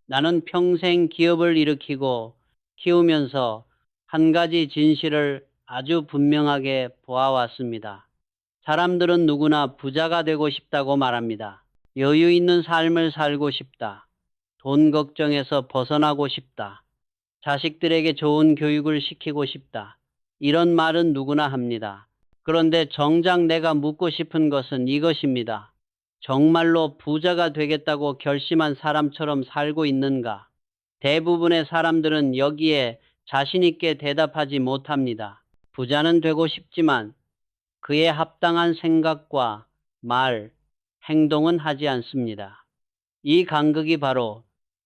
나는 평생 기업을 일으키고 키우면서 한 가지 진실을 아주 분명하게 보아왔습니다. 사람들은 누구나 부자가 되고 싶다고 말합니다. 여유 있는 삶을 살고 싶다. 돈 걱정에서 벗어나고 싶다. 자식들에게 좋은 교육을 시키고 싶다. 이런 말은 누구나 합니다. 그런데 정작 내가 묻고 싶은 것은 이것입니다. 정말로 부자가 되겠다고 결심한 사람처럼 살고 있는가? 대부분의 사람들은 여기에 자신 있게 대답하지 못합니다. 부자는 되고 싶지만 그에 합당한 생각과 말, 행동은 하지 않습니다. 이 간극이 바로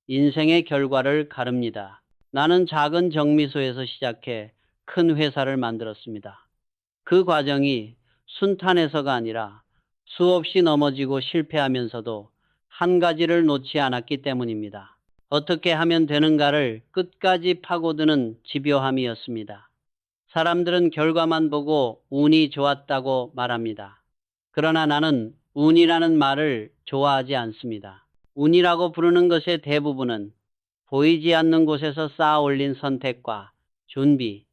인생의 결과를 가릅니다. 나는 작은 정미소에서 시작해 큰 회사를 만들었습니다. 그 과정이 순탄해서가 아니라 수없이 넘어지고 실패하면서도 한 가지를 놓지 않았기 때문입니다. 어떻게 하면 되는가를 끝까지 파고드는 집요함이었습니다. 사람들은 결과만 보고 운이 좋았다고 말합니다. 그러나 나는 운이라는 말을 좋아하지 않습니다. 운이라고 부르는 것의 대부분은 보이지 않는 곳에서 쌓아 올린 선택과 준비,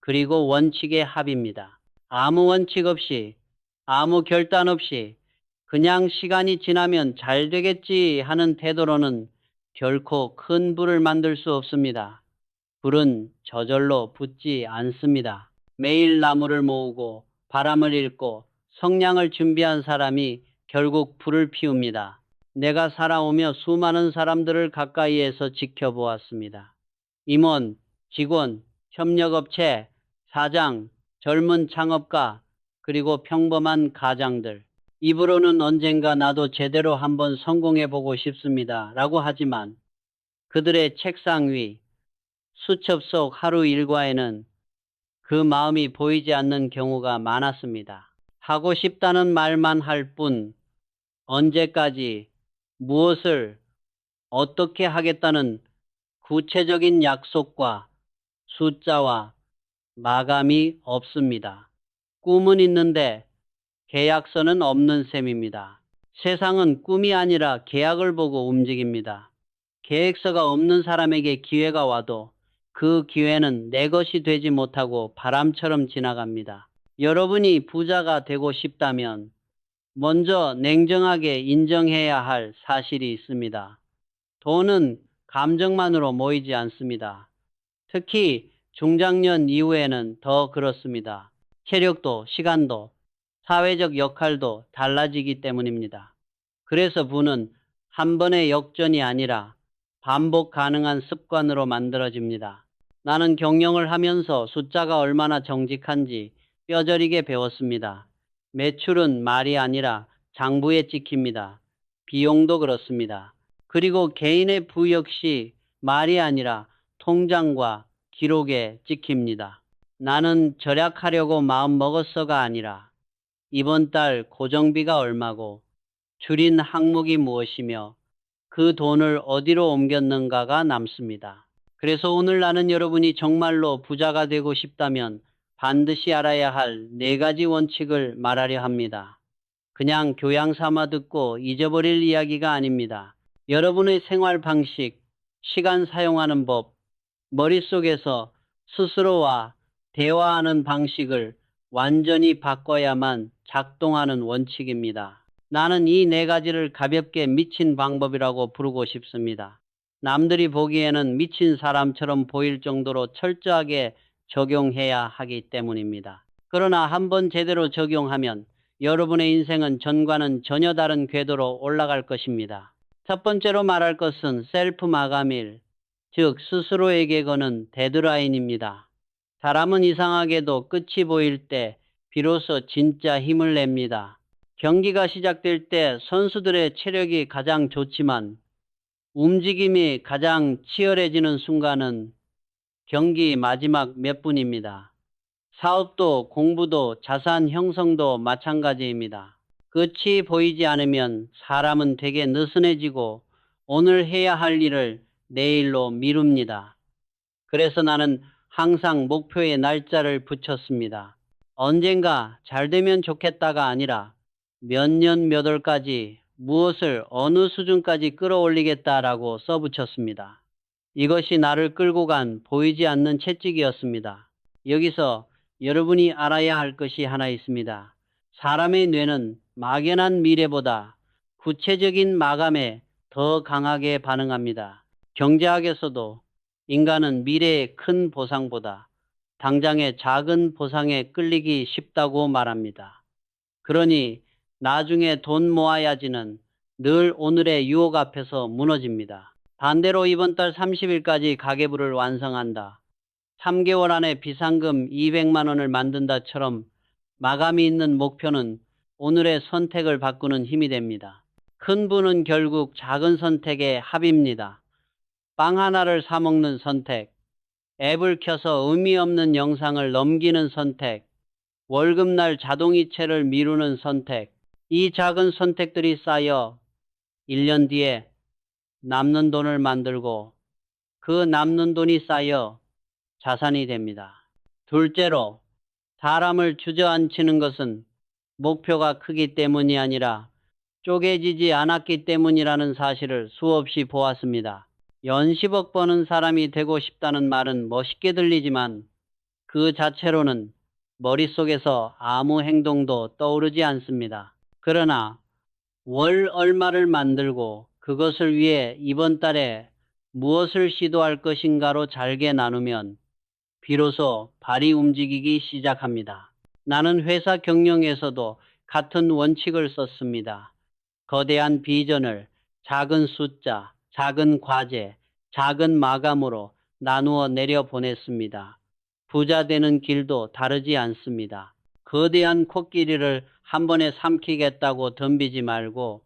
그리고 원칙의 합입니다. 아무 원칙 없이, 아무 결단 없이 그냥 시간이 지나면 잘 되겠지 하는 태도로는 결코 큰 불을 만들 수 없습니다. 불은 저절로 붙지 않습니다. 매일 나무를 모으고 바람을 읽고 성냥을 준비한 사람이 결국 불을 피웁니다. 내가 살아오며 수많은 사람들을 가까이에서 지켜보았습니다. 임원, 직원, 협력업체, 사장, 젊은 창업가, 그리고 평범한 가장들. 입으로는 언젠가 나도 제대로 한번 성공해보고 싶습니다. 라고 하지만 그들의 책상 위, 수첩 속 하루 일과에는 그 마음이 보이지 않는 경우가 많았습니다. 하고 싶다는 말만 할 뿐, 언제까지, 무엇을, 어떻게 하겠다는 구체적인 약속과 숫자와 마감이 없습니다. 꿈은 있는데 계약서는 없는 셈입니다. 세상은 꿈이 아니라 계약을 보고 움직입니다. 계획서가 없는 사람에게 기회가 와도 그 기회는 내 것이 되지 못하고 바람처럼 지나갑니다. 여러분이 부자가 되고 싶다면 먼저 냉정하게 인정해야 할 사실이 있습니다. 돈은 감정만으로 모이지 않습니다. 특히 중장년 이후에는 더 그렇습니다. 체력도, 시간도, 사회적 역할도 달라지기 때문입니다. 그래서 부는 한 번의 역전이 아니라 반복 가능한 습관으로 만들어집니다. 나는 경영을 하면서 숫자가 얼마나 정직한지 뼈저리게 배웠습니다. 매출은 말이 아니라 장부에 찍힙니다. 비용도 그렇습니다. 그리고 개인의 부 역시 말이 아니라 통장과 기록에 찍힙니다. 나는 절약하려고 마음먹었어가 아니라 이번 달 고정비가 얼마고 줄인 항목이 무엇이며 그 돈을 어디로 옮겼는가가 남습니다. 그래서 오늘 나는 여러분이 정말로 부자가 되고 싶다면 반드시 알아야 할 4가지 원칙을 말하려 합니다. 그냥 교양 삼아 듣고 잊어버릴 이야기가 아닙니다. 여러분의 생활 방식, 시간 사용하는 법, 머릿속에서 스스로와 대화하는 방식을 완전히 바꿔야만 작동하는 원칙입니다. 나는 이 4가지를 가볍게 미친 방법이라고 부르고 싶습니다. 남들이 보기에는 미친 사람처럼 보일 정도로 철저하게 적용해야 하기 때문입니다. 그러나 한번 제대로 적용하면 여러분의 인생은 전과는 전혀 다른 궤도로 올라갈 것입니다. 첫 번째로 말할 것은 셀프 마감일, 즉 스스로에게 거는 데드라인입니다. 사람은 이상하게도 끝이 보일 때 비로소 진짜 힘을 냅니다. 경기가 시작될 때 선수들의 체력이 가장 좋지만 움직임이 가장 치열해지는 순간은 경기 마지막 몇 분입니다. 사업도 공부도 자산 형성도 마찬가지입니다. 끝이 보이지 않으면 사람은 되게 느슨해지고 오늘 해야 할 일을 내일로 미룹니다. 그래서 나는 항상 목표에 날짜를 붙였습니다. 언젠가 잘 되면 좋겠다가 아니라 몇 년 몇 월까지 무엇을 어느 수준까지 끌어올리겠다라고 써붙였습니다. 이것이 나를 끌고 간 보이지 않는 채찍이었습니다. 여기서 여러분이 알아야 할 것이 하나 있습니다. 사람의 뇌는 막연한 미래보다 구체적인 마감에 더 강하게 반응합니다. 경제학에서도 인간은 미래의 큰 보상보다 당장의 작은 보상에 끌리기 쉽다고 말합니다. 그러니 나중에 돈 모아야지는 늘 오늘의 유혹 앞에서 무너집니다. 반대로 이번 달 30일까지 가계부를 완성한다. 3개월 안에 비상금 200만 원을 만든다처럼 마감이 있는 목표는 오늘의 선택을 바꾸는 힘이 됩니다. 큰 부는 결국 작은 선택의 합입니다. 빵 하나를 사 먹는 선택, 앱을 켜서 의미 없는 영상을 넘기는 선택, 월급날 자동이체를 미루는 선택, 이 작은 선택들이 쌓여 1년 뒤에 남는 돈을 만들고 그 남는 돈이 쌓여 자산이 됩니다. 둘째로, 사람을 주저앉히는 것은 목표가 크기 때문이 아니라 쪼개지지 않았기 때문이라는 사실을 수없이 보았습니다. 연 10억 버는 사람이 되고 싶다는 말은 멋있게 들리지만 그 자체로는 머릿속에서 아무 행동도 떠오르지 않습니다. 그러나 월 얼마를 만들고 그것을 위해 이번 달에 무엇을 시도할 것인가로 잘게 나누면 비로소 발이 움직이기 시작합니다. 나는 회사 경영에서도 같은 원칙을 썼습니다. 거대한 비전을 작은 숫자, 작은 과제, 작은 마감으로 나누어 내려보냈습니다. 부자 되는 길도 다르지 않습니다. 거대한 코끼리를 한 번에 삼키겠다고 덤비지 말고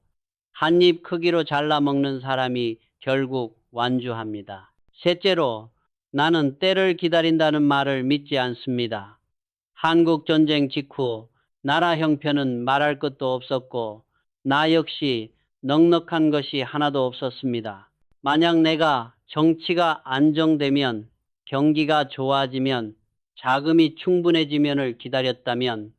한 입 크기로 잘라 먹는 사람이 결국 완주합니다. 셋째로, 나는 때를 기다린다는 말을 믿지 않습니다. 한국전쟁 직후 나라 형편은 말할 것도 없었고 나 역시 넉넉한 것이 하나도 없었습니다. 만약 내가 정치가 안정되면, 경기가 좋아지면, 자금이 충분해지면을 기다렸다면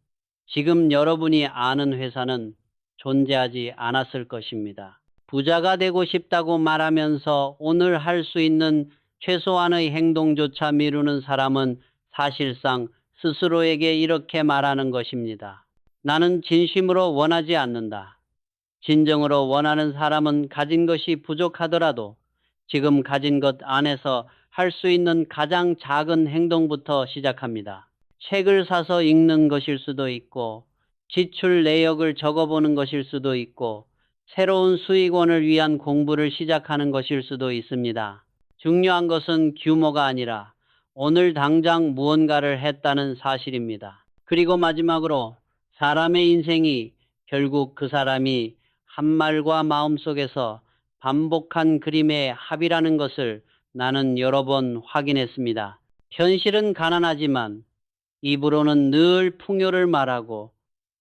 지금 여러분이 아는 회사는 존재하지 않았을 것입니다. 부자가 되고 싶다고 말하면서 오늘 할 수 있는 최소한의 행동조차 미루는 사람은 사실상 스스로에게 이렇게 말하는 것입니다. 나는 진심으로 원하지 않는다. 진정으로 원하는 사람은 가진 것이 부족하더라도 지금 가진 것 안에서 할 수 있는 가장 작은 행동부터 시작합니다. 책을 사서 읽는 것일 수도 있고, 지출 내역을 적어보는 것일 수도 있고, 새로운 수익원을 위한 공부를 시작하는 것일 수도 있습니다. 중요한 것은 규모가 아니라 오늘 당장 무언가를 했다는 사실입니다. 그리고 마지막으로, 사람의 인생이 결국 그 사람이 한 말과 마음속에서 반복한 그림의 합이라는 것을 나는 여러 번 확인했습니다. 현실은 가난하지만 입으로는 늘 풍요를 말하고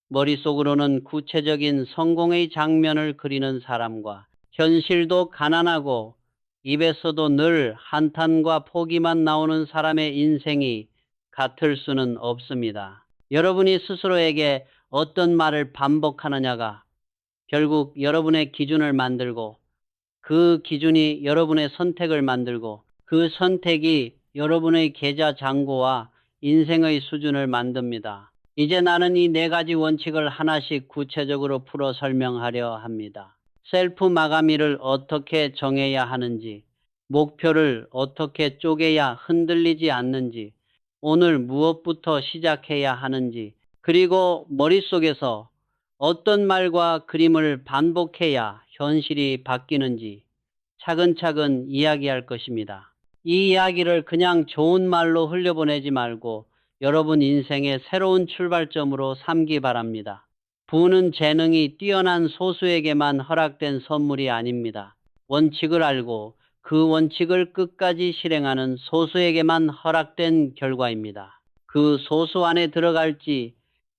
머릿속으로는 구체적인 성공의 장면을 그리는 사람과, 현실도 가난하고 입에서도 늘 한탄과 포기만 나오는 사람의 인생이 같을 수는 없습니다. 여러분이 스스로에게 어떤 말을 반복하느냐가 결국 여러분의 기준을 만들고, 그 기준이 여러분의 선택을 만들고, 그 선택이 여러분의 계좌 잔고와 인생의 수준을 만듭니다. 이제 나는 이 4가지 원칙을 하나씩 구체적으로 풀어 설명하려 합니다. 셀프 마감일을 어떻게 정해야 하는지, 목표를 어떻게 쪼개야 흔들리지 않는지, 오늘 무엇부터 시작해야 하는지, 그리고 머릿속에서 어떤 말과 그림을 반복해야 현실이 바뀌는지 차근차근 이야기할 것입니다. 이 이야기를 그냥 좋은 말로 흘려보내지 말고 여러분 인생의 새로운 출발점으로 삼기 바랍니다. 부는 재능이 뛰어난 소수에게만 허락된 선물이 아닙니다. 원칙을 알고 그 원칙을 끝까지 실행하는 소수에게만 허락된 결과입니다. 그 소수 안에 들어갈지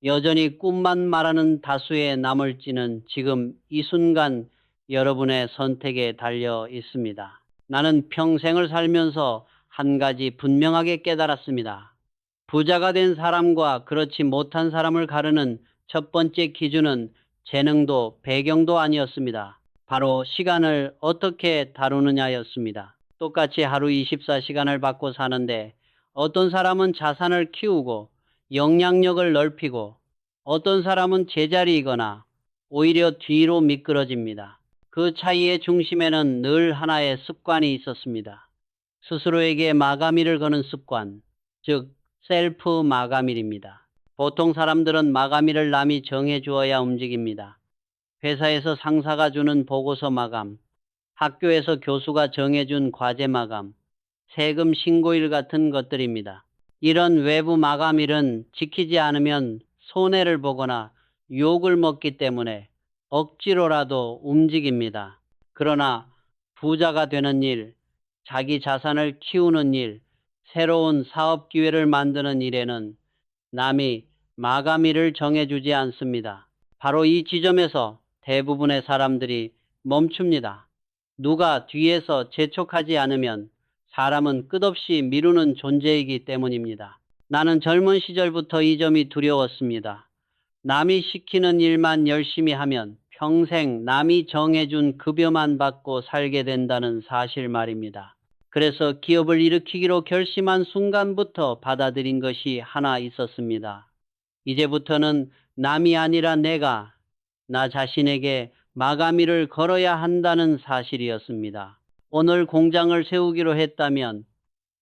여전히 꿈만 말하는 다수에 남을지는 지금 이 순간 여러분의 선택에 달려 있습니다. 나는 평생을 살면서 한 가지 분명하게 깨달았습니다. 부자가 된 사람과 그렇지 못한 사람을 가르는 첫 번째 기준은 재능도 배경도 아니었습니다. 바로 시간을 어떻게 다루느냐였습니다. 똑같이 하루 24시간을 받고 사는데 어떤 사람은 자산을 키우고 영향력을 넓히고 어떤 사람은 제자리이거나 오히려 뒤로 미끄러집니다. 그 차이의 중심에는 늘 하나의 습관이 있었습니다. 스스로에게 마감일을 거는 습관, 즉 셀프 마감일입니다. 보통 사람들은 마감일을 남이 정해 주어야 움직입니다. 회사에서 상사가 주는 보고서 마감, 학교에서 교수가 정해준 과제 마감, 세금 신고일 같은 것들입니다. 이런 외부 마감일은 지키지 않으면 손해를 보거나 욕을 먹기 때문에 억지로라도 움직입니다. 그러나 부자가 되는 일, 자기 자산을 키우는 일, 새로운 사업 기회를 만드는 일에는 남이 마감일을 정해주지 않습니다. 바로 이 지점에서 대부분의 사람들이 멈춥니다. 누가 뒤에서 재촉하지 않으면 사람은 끝없이 미루는 존재이기 때문입니다. 나는 젊은 시절부터 이 점이 두려웠습니다. 남이 시키는 일만 열심히 하면 평생 남이 정해준 급여만 받고 살게 된다는 사실 말입니다. 그래서 기업을 일으키기로 결심한 순간부터 받아들인 것이 하나 있었습니다. 이제부터는 남이 아니라 내가 나 자신에게 마감일을 걸어야 한다는 사실이었습니다. 오늘 공장을 세우기로 했다면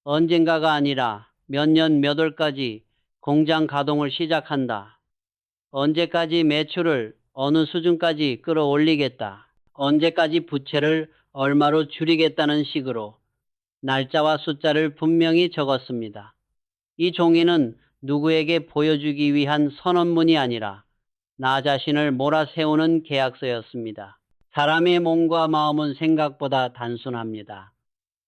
언젠가가 아니라 몇 년 몇 월까지 공장 가동을 시작한다. 언제까지 매출을 어느 수준까지 끌어올리겠다. 언제까지 부채를 얼마로 줄이겠다는 식으로 날짜와 숫자를 분명히 적었습니다. 이 종이는 누구에게 보여주기 위한 선언문이 아니라 나 자신을 몰아세우는 계약서였습니다. 사람의 몸과 마음은 생각보다 단순합니다.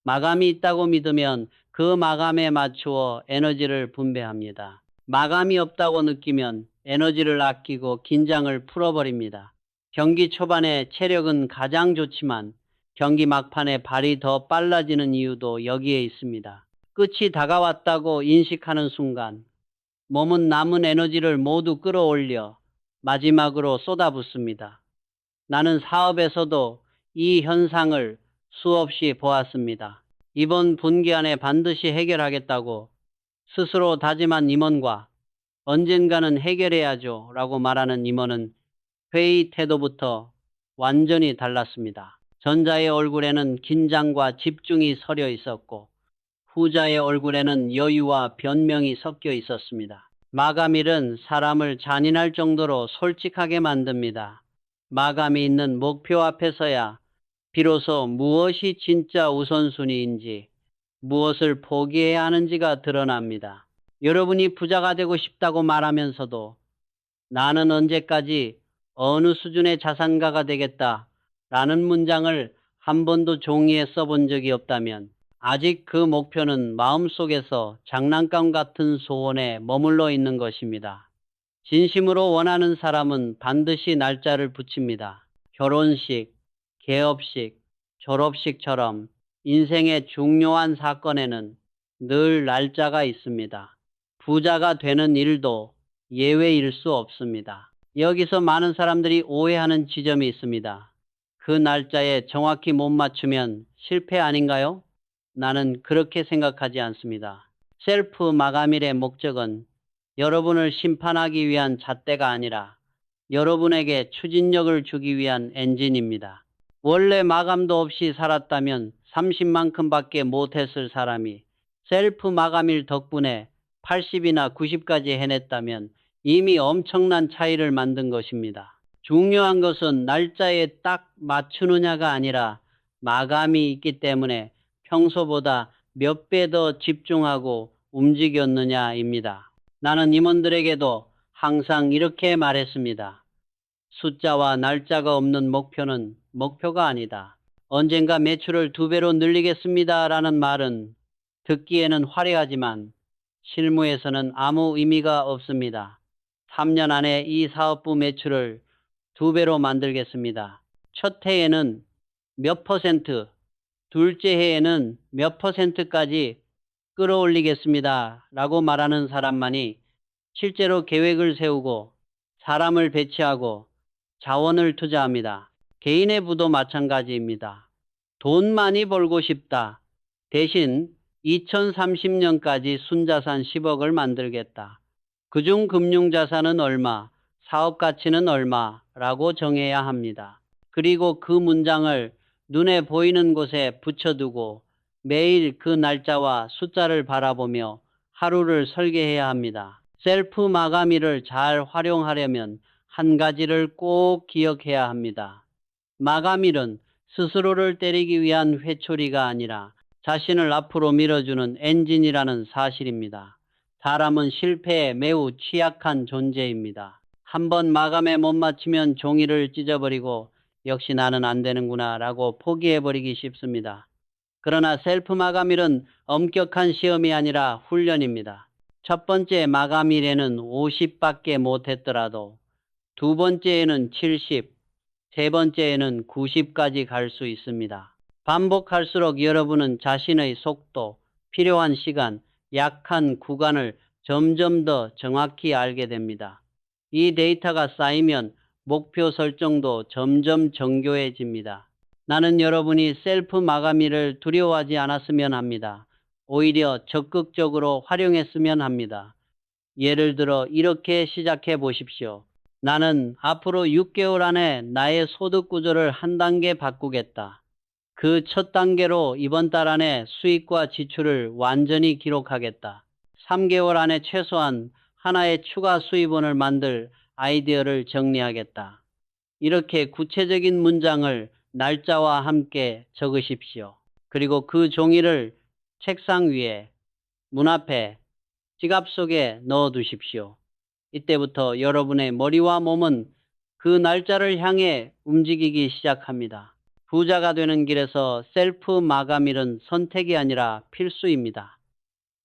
마감이 있다고 믿으면 그 마감에 맞추어 에너지를 분배합니다. 마감이 없다고 느끼면 에너지를 아끼고 긴장을 풀어버립니다. 경기 초반에 체력은 가장 좋지만 경기 막판에 발이 더 빨라지는 이유도 여기에 있습니다. 끝이 다가왔다고 인식하는 순간 몸은 남은 에너지를 모두 끌어올려 마지막으로 쏟아붓습니다. 나는 사업에서도 이 현상을 수없이 보았습니다. 이번 분기 안에 반드시 해결하겠다고 스스로 다짐한 임원과 언젠가는 해결해야죠 라고 말하는 임원은 회의 태도부터 완전히 달랐습니다. 전자의 얼굴에는 긴장과 집중이 서려 있었고 후자의 얼굴에는 여유와 변명이 섞여 있었습니다. 마감일은 사람을 잔인할 정도로 솔직하게 만듭니다. 마감이 있는 목표 앞에서야 비로소 무엇이 진짜 우선순위인지, 무엇을 포기해야 하는지가 드러납니다. 여러분이 부자가 되고 싶다고 말하면서도 나는 언제까지 어느 수준의 자산가가 되겠다 라는 문장을 한 번도 종이에 써본 적이 없다면 아직 그 목표는 마음속에서 장난감 같은 소원에 머물러 있는 것입니다. 진심으로 원하는 사람은 반드시 날짜를 붙입니다. 결혼식, 개업식, 졸업식처럼 인생의 중요한 사건에는 늘 날짜가 있습니다. 부자가 되는 일도 예외일 수 없습니다. 여기서 많은 사람들이 오해하는 지점이 있습니다. 그 날짜에 정확히 못 맞추면 실패 아닌가요? 나는 그렇게 생각하지 않습니다. 셀프 마감일의 목적은 여러분을 심판하기 위한 잣대가 아니라 여러분에게 추진력을 주기 위한 엔진입니다. 원래 마감도 없이 살았다면 30만큼밖에 못했을 사람이 셀프 마감일 덕분에 80이나 90까지 해냈다면 이미 엄청난 차이를 만든 것입니다. 중요한 것은 날짜에 딱 맞추느냐가 아니라 마감이 있기 때문에 평소보다 몇 배 더 집중하고 움직였느냐입니다. 나는 임원들에게도 항상 이렇게 말했습니다. 숫자와 날짜가 없는 목표는 목표가 아니다. 언젠가 매출을 2배로 늘리겠습니다 라는 말은 듣기에는 화려하지만 실무에서는 아무 의미가 없습니다. 3년 안에 이 사업부 매출을 2배로 만들겠습니다. 첫 해에는 몇 퍼센트, 둘째 해에는 몇 퍼센트까지 끌어올리겠습니다 라고 말하는 사람만이 실제로 계획을 세우고 사람을 배치하고 자원을 투자합니다. 개인의 부도 마찬가지입니다. 돈 많이 벌고 싶다. 대신 2030년까지 순자산 10억을 만들겠다. 그중 금융자산은 얼마, 사업 가치는 얼마라고 정해야 합니다. 그리고 그 문장을 눈에 보이는 곳에 붙여두고 매일 그 날짜와 숫자를 바라보며 하루를 설계해야 합니다. 셀프 마감일을 잘 활용하려면 한 가지를 꼭 기억해야 합니다. 마감일은 스스로를 때리기 위한 회초리가 아니라 자신을 앞으로 밀어주는 엔진이라는 사실입니다. 사람은 실패에 매우 취약한 존재입니다. 한번 마감에 못 맞추면 종이를 찢어버리고 역시 나는 안 되는구나 라고 포기해버리기 쉽습니다. 그러나 셀프 마감일은 엄격한 시험이 아니라 훈련입니다. 첫 번째 마감일에는 50밖에 못했더라도 두 번째에는 70, 세 번째에는 90까지 갈 수 있습니다. 반복할수록 여러분은 자신의 속도, 필요한 시간, 약한 구간을 점점 더 정확히 알게 됩니다. 이 데이터가 쌓이면 목표 설정도 점점 정교해집니다. 나는 여러분이 셀프 마감일을 두려워하지 않았으면 합니다. 오히려 적극적으로 활용했으면 합니다. 예를 들어 이렇게 시작해 보십시오. 나는 앞으로 6개월 안에 나의 소득 구조를 한 단계 바꾸겠다. 그 첫 단계로 이번 달 안에 수입과 지출을 완전히 기록하겠다. 3개월 안에 최소한 하나의 추가 수입원을 만들 아이디어를 정리하겠다. 이렇게 구체적인 문장을 날짜와 함께 적으십시오. 그리고 그 종이를 책상 위에, 문 앞에, 지갑 속에 넣어 두십시오. 이때부터 여러분의 머리와 몸은 그 날짜를 향해 움직이기 시작합니다. 부자가 되는 길에서 셀프 마감일은 선택이 아니라 필수입니다.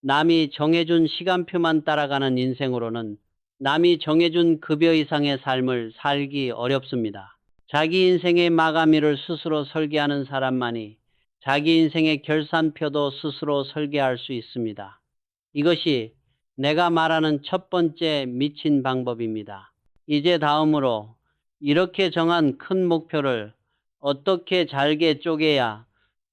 남이 정해준 시간표만 따라가는 인생으로는 남이 정해준 급여 이상의 삶을 살기 어렵습니다. 자기 인생의 마감일을 스스로 설계하는 사람만이 자기 인생의 결산표도 스스로 설계할 수 있습니다. 이것이 내가 말하는 첫 번째 미친 방법입니다. 이제 다음으로 이렇게 정한 큰 목표를 어떻게 잘게 쪼개야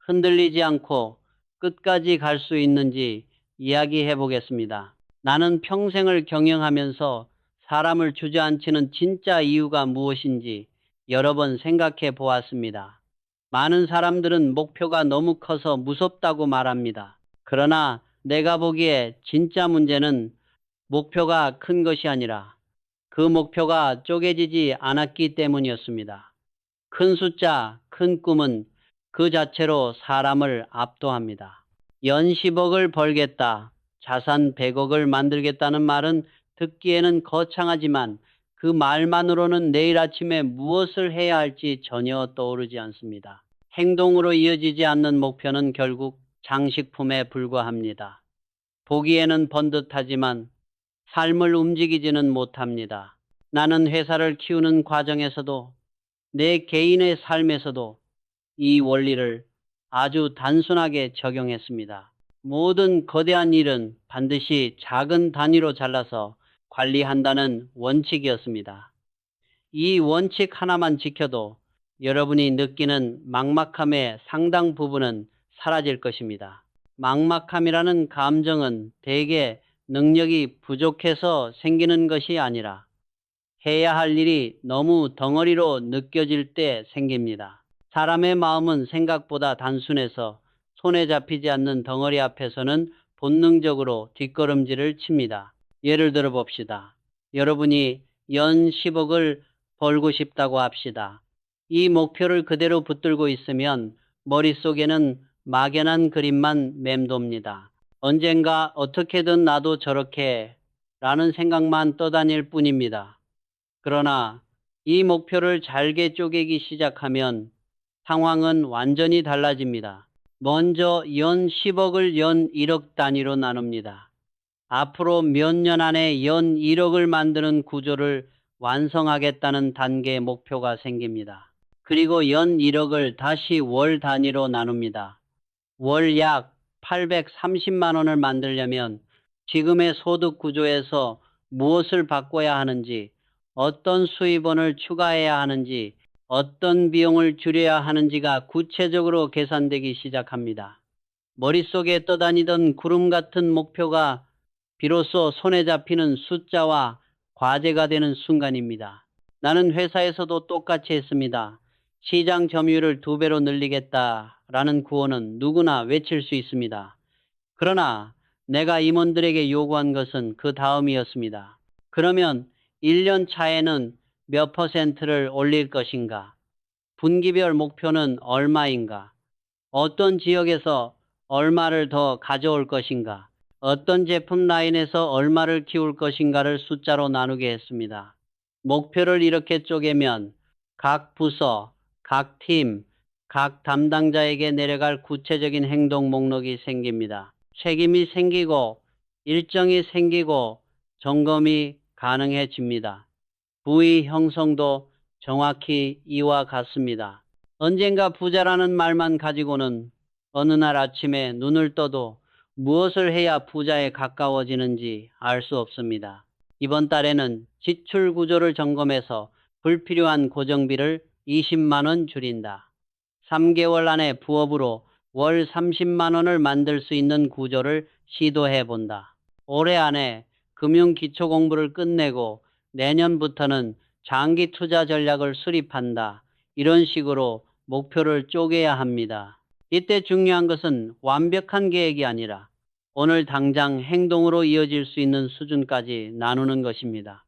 흔들리지 않고 끝까지 갈 수 있는지 이야기해 보겠습니다. 나는 평생을 경영하면서 사람을 주저앉히는 진짜 이유가 무엇인지 여러 번 생각해 보았습니다. 많은 사람들은 목표가 너무 커서 무섭다고 말합니다. 그러나 내가 보기에 진짜 문제는 목표가 큰 것이 아니라 그 목표가 쪼개지지 않았기 때문이었습니다. 큰 숫자, 큰 꿈은 그 자체로 사람을 압도합니다. 연 10억을 벌겠다, 자산 100억을 만들겠다는 말은 듣기에는 거창하지만 그 말만으로는 내일 아침에 무엇을 해야 할지 전혀 떠오르지 않습니다. 행동으로 이어지지 않는 목표는 결국 장식품에 불과합니다. 보기에는 번듯하지만 삶을 움직이지는 못합니다. 나는 회사를 키우는 과정에서도 내 개인의 삶에서도 이 원리를 아주 단순하게 적용했습니다. 모든 거대한 일은 반드시 작은 단위로 잘라서 관리한다는 원칙이었습니다. 이 원칙 하나만 지켜도 여러분이 느끼는 막막함의 상당 부분은 사라질 것입니다. 막막함이라는 감정은 대개 능력이 부족해서 생기는 것이 아니라 해야 할 일이 너무 덩어리로 느껴질 때 생깁니다. 사람의 마음은 생각보다 단순해서 손에 잡히지 않는 덩어리 앞에서는 본능적으로 뒷걸음질을 칩니다. 예를 들어 봅시다. 여러분이 연 10억을 벌고 싶다고 합시다. 이 목표를 그대로 붙들고 있으면 머릿속에는 막연한 그림만 맴돕니다. 언젠가 어떻게든 나도 저렇게 라는 생각만 떠다닐 뿐입니다. 그러나 이 목표를 잘게 쪼개기 시작하면 상황은 완전히 달라집니다. 먼저 연 10억을 연 1억 단위로 나눕니다. 앞으로 몇 년 안에 연 1억을 만드는 구조를 완성하겠다는 단계 목표가 생깁니다. 그리고 연 1억을 다시 월 단위로 나눕니다. 월 약 830만 원을 만들려면 지금의 소득 구조에서 무엇을 바꿔야 하는지, 어떤 수입원을 추가해야 하는지, 어떤 비용을 줄여야 하는지가 구체적으로 계산되기 시작합니다. 머릿속에 떠다니던 구름 같은 목표가 비로소 손에 잡히는 숫자와 과제가 되는 순간입니다. 나는 회사에서도 똑같이 했습니다. 시장 점유율을 2배로 늘리겠다라는 구호는 누구나 외칠 수 있습니다. 그러나 내가 임원들에게 요구한 것은 그 다음이었습니다. 그러면 1년 차에는 몇 퍼센트를 올릴 것인가? 분기별 목표는 얼마인가? 어떤 지역에서 얼마를 더 가져올 것인가? 어떤 제품 라인에서 얼마를 키울 것인가를 숫자로 나누게 했습니다. 목표를 이렇게 쪼개면 각 부서, 각 팀, 각 담당자에게 내려갈 구체적인 행동 목록이 생깁니다. 책임이 생기고 일정이 생기고 점검이 가능해집니다. 부의 형성도 정확히 이와 같습니다. 언젠가 부자라는 말만 가지고는 어느 날 아침에 눈을 떠도 무엇을 해야 부자에 가까워지는지 알 수 없습니다. 이번 달에는 지출 구조를 점검해서 불필요한 고정비를 20만 원 줄인다. 3개월 안에 부업으로 월 30만 원을 만들 수 있는 구조를 시도해 본다. 올해 안에 금융 기초 공부를 끝내고 내년부터는 장기 투자 전략을 수립한다. 이런 식으로 목표를 쪼개야 합니다. 이때 중요한 것은 완벽한 계획이 아니라 오늘 당장 행동으로 이어질 수 있는 수준까지 나누는 것입니다.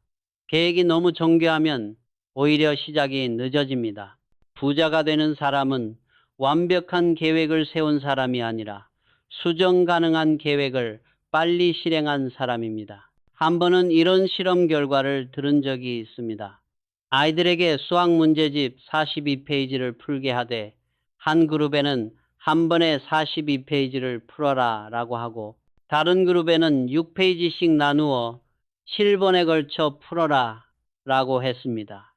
계획이 너무 정교하면 오히려 시작이 늦어집니다. 부자가 되는 사람은 완벽한 계획을 세운 사람이 아니라 수정 가능한 계획을 빨리 실행한 사람입니다. 한 번은 이런 실험 결과를 들은 적이 있습니다. 아이들에게 수학 문제집 42페이지를 풀게 하되 한 그룹에는 한 번에 42페이지를 풀어라 라고 하고 다른 그룹에는 6페이지씩 나누어 7번에 걸쳐 풀어라 라고 했습니다.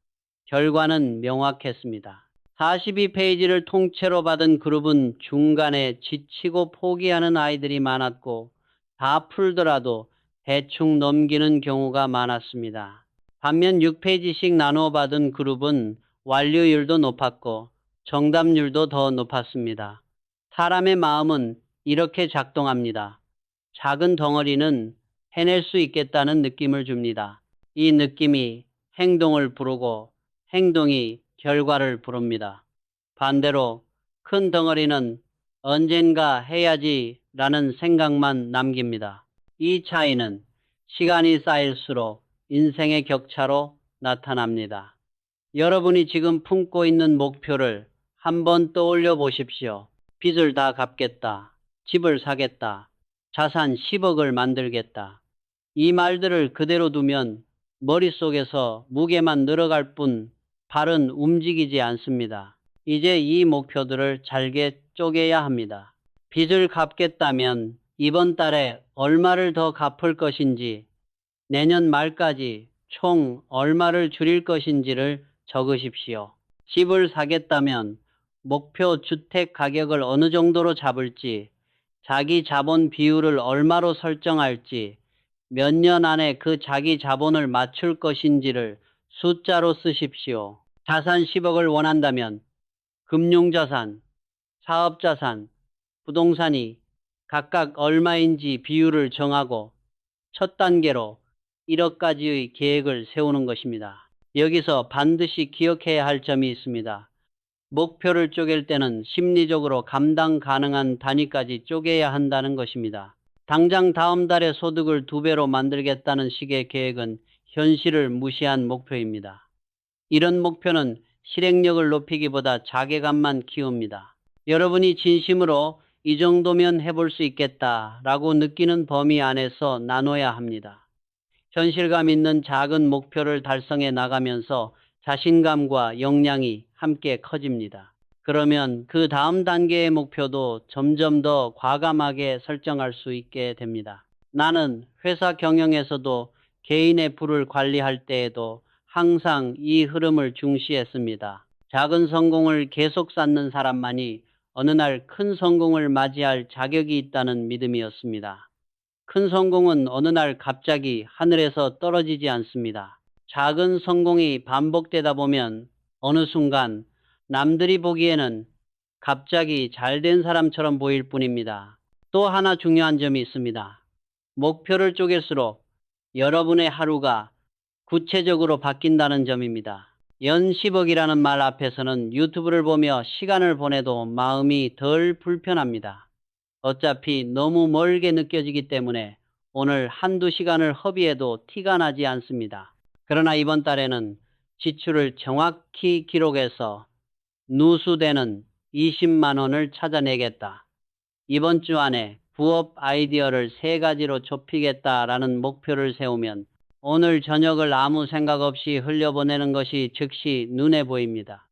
결과는 명확했습니다. 42페이지를 통째로 받은 그룹은 중간에 지치고 포기하는 아이들이 많았고 다 풀더라도 대충 넘기는 경우가 많았습니다. 반면 6페이지씩 나누어 받은 그룹은 완료율도 높았고 정답률도 더 높았습니다. 사람의 마음은 이렇게 작동합니다. 작은 덩어리는 해낼 수 있겠다는 느낌을 줍니다. 이 느낌이 행동을 부르고 행동이 결과를 부릅니다. 반대로 큰 덩어리는 언젠가 해야지 라는 생각만 남깁니다. 이 차이는 시간이 쌓일수록 인생의 격차로 나타납니다. 여러분이 지금 품고 있는 목표를 한번 떠올려 보십시오. 빚을 다 갚겠다. 집을 사겠다. 자산 10억을 만들겠다. 이 말들을 그대로 두면 머릿속에서 무게만 늘어갈 뿐 발은 움직이지 않습니다. 이제 이 목표들을 잘게 쪼개야 합니다. 빚을 갚겠다면 이번 달에 얼마를 더 갚을 것인지, 내년 말까지 총 얼마를 줄일 것인지를 적으십시오. 집을 사겠다면 목표 주택 가격을 어느 정도로 잡을지, 자기 자본 비율을 얼마로 설정할지, 몇 년 안에 그 자기 자본을 맞출 것인지를 숫자로 쓰십시오. 자산 10억을 원한다면 금융자산, 사업자산, 부동산이 각각 얼마인지 비율을 정하고 첫 단계로 1억까지의 계획을 세우는 것입니다. 여기서 반드시 기억해야 할 점이 있습니다. 목표를 쪼갤 때는 심리적으로 감당 가능한 단위까지 쪼개야 한다는 것입니다. 당장 다음 달에 소득을 2배로 만들겠다는 식의 계획은 현실을 무시한 목표입니다. 이런 목표는 실행력을 높이기보다 자괴감만 키웁니다. 여러분이 진심으로 이 정도면 해볼 수 있겠다라고 느끼는 범위 안에서 나눠야 합니다. 현실감 있는 작은 목표를 달성해 나가면서 자신감과 역량이 함께 커집니다. 그러면 그 다음 단계의 목표도 점점 더 과감하게 설정할 수 있게 됩니다. 나는 회사 경영에서도 개인의 부를 관리할 때에도 항상 이 흐름을 중시했습니다. 작은 성공을 계속 쌓는 사람만이 어느 날 큰 성공을 맞이할 자격이 있다는 믿음이었습니다. 큰 성공은 어느 날 갑자기 하늘에서 떨어지지 않습니다. 작은 성공이 반복되다 보면 어느 순간 남들이 보기에는 갑자기 잘된 사람처럼 보일 뿐입니다. 또 하나 중요한 점이 있습니다. 목표를 쪼갤수록 여러분의 하루가 구체적으로 바뀐다는 점입니다. 연 10억이라는 말 앞에서는 유튜브를 보며 시간을 보내도 마음이 덜 불편합니다. 어차피 너무 멀게 느껴지기 때문에 오늘 한두 시간을 허비해도 티가 나지 않습니다. 그러나 이번 달에는 지출을 정확히 기록해서 누수되는 20만 원을 찾아내겠다. 이번 주 안에 부업 아이디어를 3가지로 좁히겠다라는 목표를 세우면 오늘 저녁을 아무 생각 없이 흘려보내는 것이 즉시 눈에 보입니다.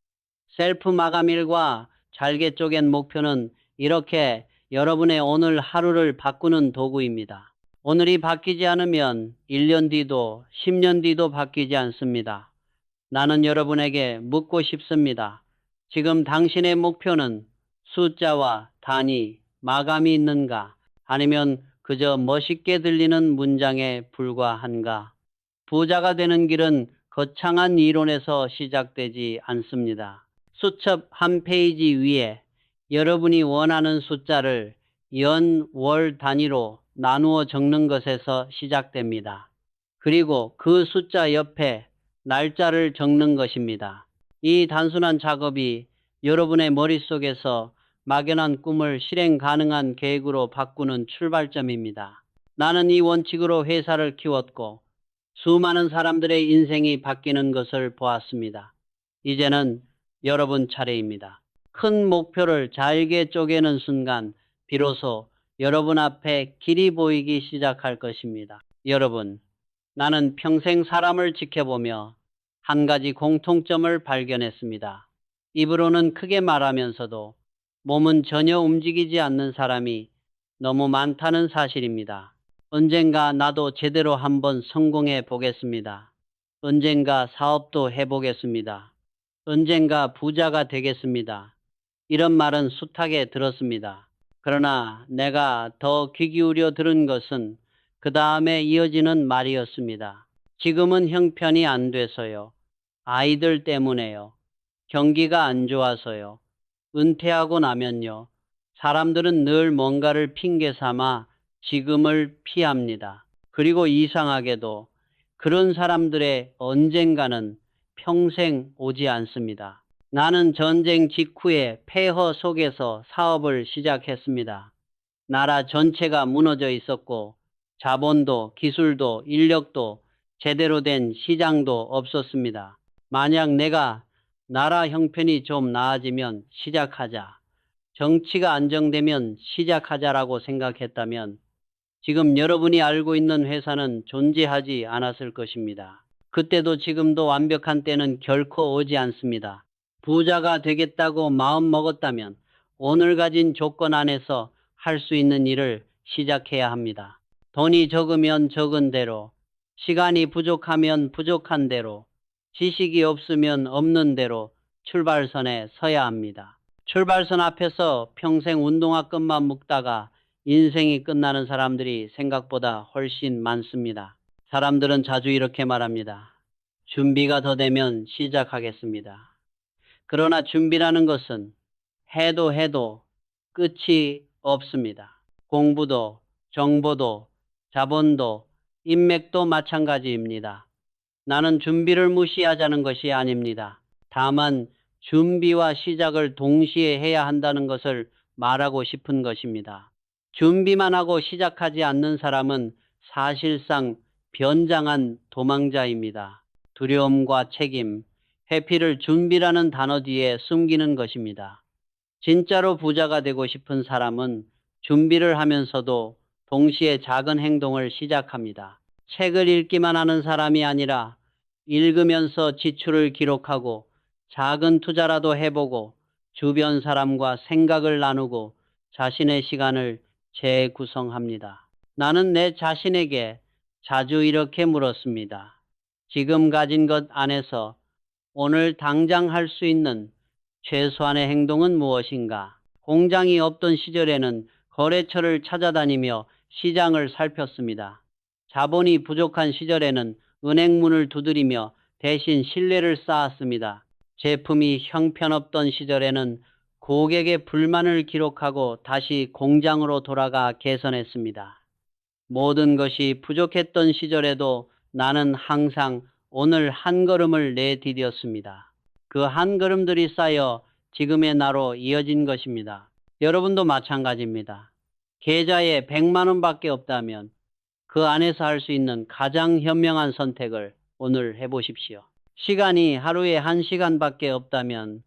셀프 마감일과 잘게 쪼갠 목표는 이렇게 여러분의 오늘 하루를 바꾸는 도구입니다. 오늘이 바뀌지 않으면 1년 뒤도 10년 뒤도 바뀌지 않습니다. 나는 여러분에게 묻고 싶습니다. 지금 당신의 목표는 숫자와 단위, 마감이 있는가? 아니면 그저 멋있게 들리는 문장에 불과한가? 부자가 되는 길은 거창한 이론에서 시작되지 않습니다. 수첩 한 페이지 위에 여러분이 원하는 숫자를 연, 월 단위로 나누어 적는 것에서 시작됩니다. 그리고 그 숫자 옆에 날짜를 적는 것입니다. 이 단순한 작업이 여러분의 머릿속에서 막연한 꿈을 실행 가능한 계획으로 바꾸는 출발점입니다. 나는 이 원칙으로 회사를 키웠고 수많은 사람들의 인생이 바뀌는 것을 보았습니다. 이제는 여러분 차례입니다. 큰 목표를 잘게 쪼개는 순간 비로소 여러분 앞에 길이 보이기 시작할 것입니다. 여러분, 나는 평생 사람을 지켜보며 한 가지 공통점을 발견했습니다. 입으로는 크게 말하면서도 몸은 전혀 움직이지 않는 사람이 너무 많다는 사실입니다. 언젠가 나도 제대로 한번 성공해 보겠습니다. 언젠가 사업도 해보겠습니다. 언젠가 부자가 되겠습니다. 이런 말은 숱하게 들었습니다. 그러나 내가 더 귀 기울여 들은 것은 그 다음에 이어지는 말이었습니다. 지금은 형편이 안 돼서요. 아이들 때문에요. 경기가 안 좋아서요. 은퇴하고 나면요. 사람들은 늘 뭔가를 핑계 삼아 지금을 피합니다. 그리고 이상하게도 그런 사람들의 언젠가는 평생 오지 않습니다. 나는 전쟁 직후에 폐허 속에서 사업을 시작했습니다. 나라 전체가 무너져 있었고 자본도 기술도 인력도 제대로 된 시장도 없었습니다. 만약 내가 나라 형편이 좀 나아지면 시작하자, 정치가 안정되면 시작하자라고 생각했다면 지금 여러분이 알고 있는 회사는 존재하지 않았을 것입니다. 그때도 지금도 완벽한 때는 결코 오지 않습니다. 부자가 되겠다고 마음 먹었다면 오늘 가진 조건 안에서 할 수 있는 일을 시작해야 합니다. 돈이 적으면 적은 대로, 시간이 부족하면 부족한 대로, 지식이 없으면 없는 대로 출발선에 서야 합니다. 출발선 앞에서 평생 운동화 끈만 묶다가 인생이 끝나는 사람들이 생각보다 훨씬 많습니다. 사람들은 자주 이렇게 말합니다. 준비가 더 되면 시작하겠습니다. 그러나 준비라는 것은 해도 끝이 없습니다. 공부도, 정보도, 자본도, 인맥도 마찬가지입니다. 나는 준비를 무시하자는 것이 아닙니다. 다만 준비와 시작을 동시에 해야 한다는 것을 말하고 싶은 것입니다. 준비만 하고 시작하지 않는 사람은 사실상 변장한 도망자입니다. 두려움과 책임, 회피를 준비라는 단어 뒤에 숨기는 것입니다. 진짜로 부자가 되고 싶은 사람은 준비를 하면서도 동시에 작은 행동을 시작합니다. 책을 읽기만 하는 사람이 아니라 읽으면서 지출을 기록하고 작은 투자라도 해보고 주변 사람과 생각을 나누고 자신의 시간을 재구성합니다. 나는 내 자신에게 자주 이렇게 물었습니다. 지금 가진 것 안에서 오늘 당장 할 수 있는 최소한의 행동은 무엇인가? 공장이 없던 시절에는 거래처를 찾아다니며 시장을 살폈습니다. 자본이 부족한 시절에는 은행문을 두드리며 대신 신뢰를 쌓았습니다. 제품이 형편없던 시절에는 고객의 불만을 기록하고 다시 공장으로 돌아가 개선했습니다. 모든 것이 부족했던 시절에도 나는 항상 오늘 한 걸음을 내디뎠습니다. 그 한 걸음들이 쌓여 지금의 나로 이어진 것입니다. 여러분도 마찬가지입니다. 계좌에 100만 원밖에 없다면 그 안에서 할 수 있는 가장 현명한 선택을 오늘 해보십시오. 시간이 하루에 1시간밖에 없다면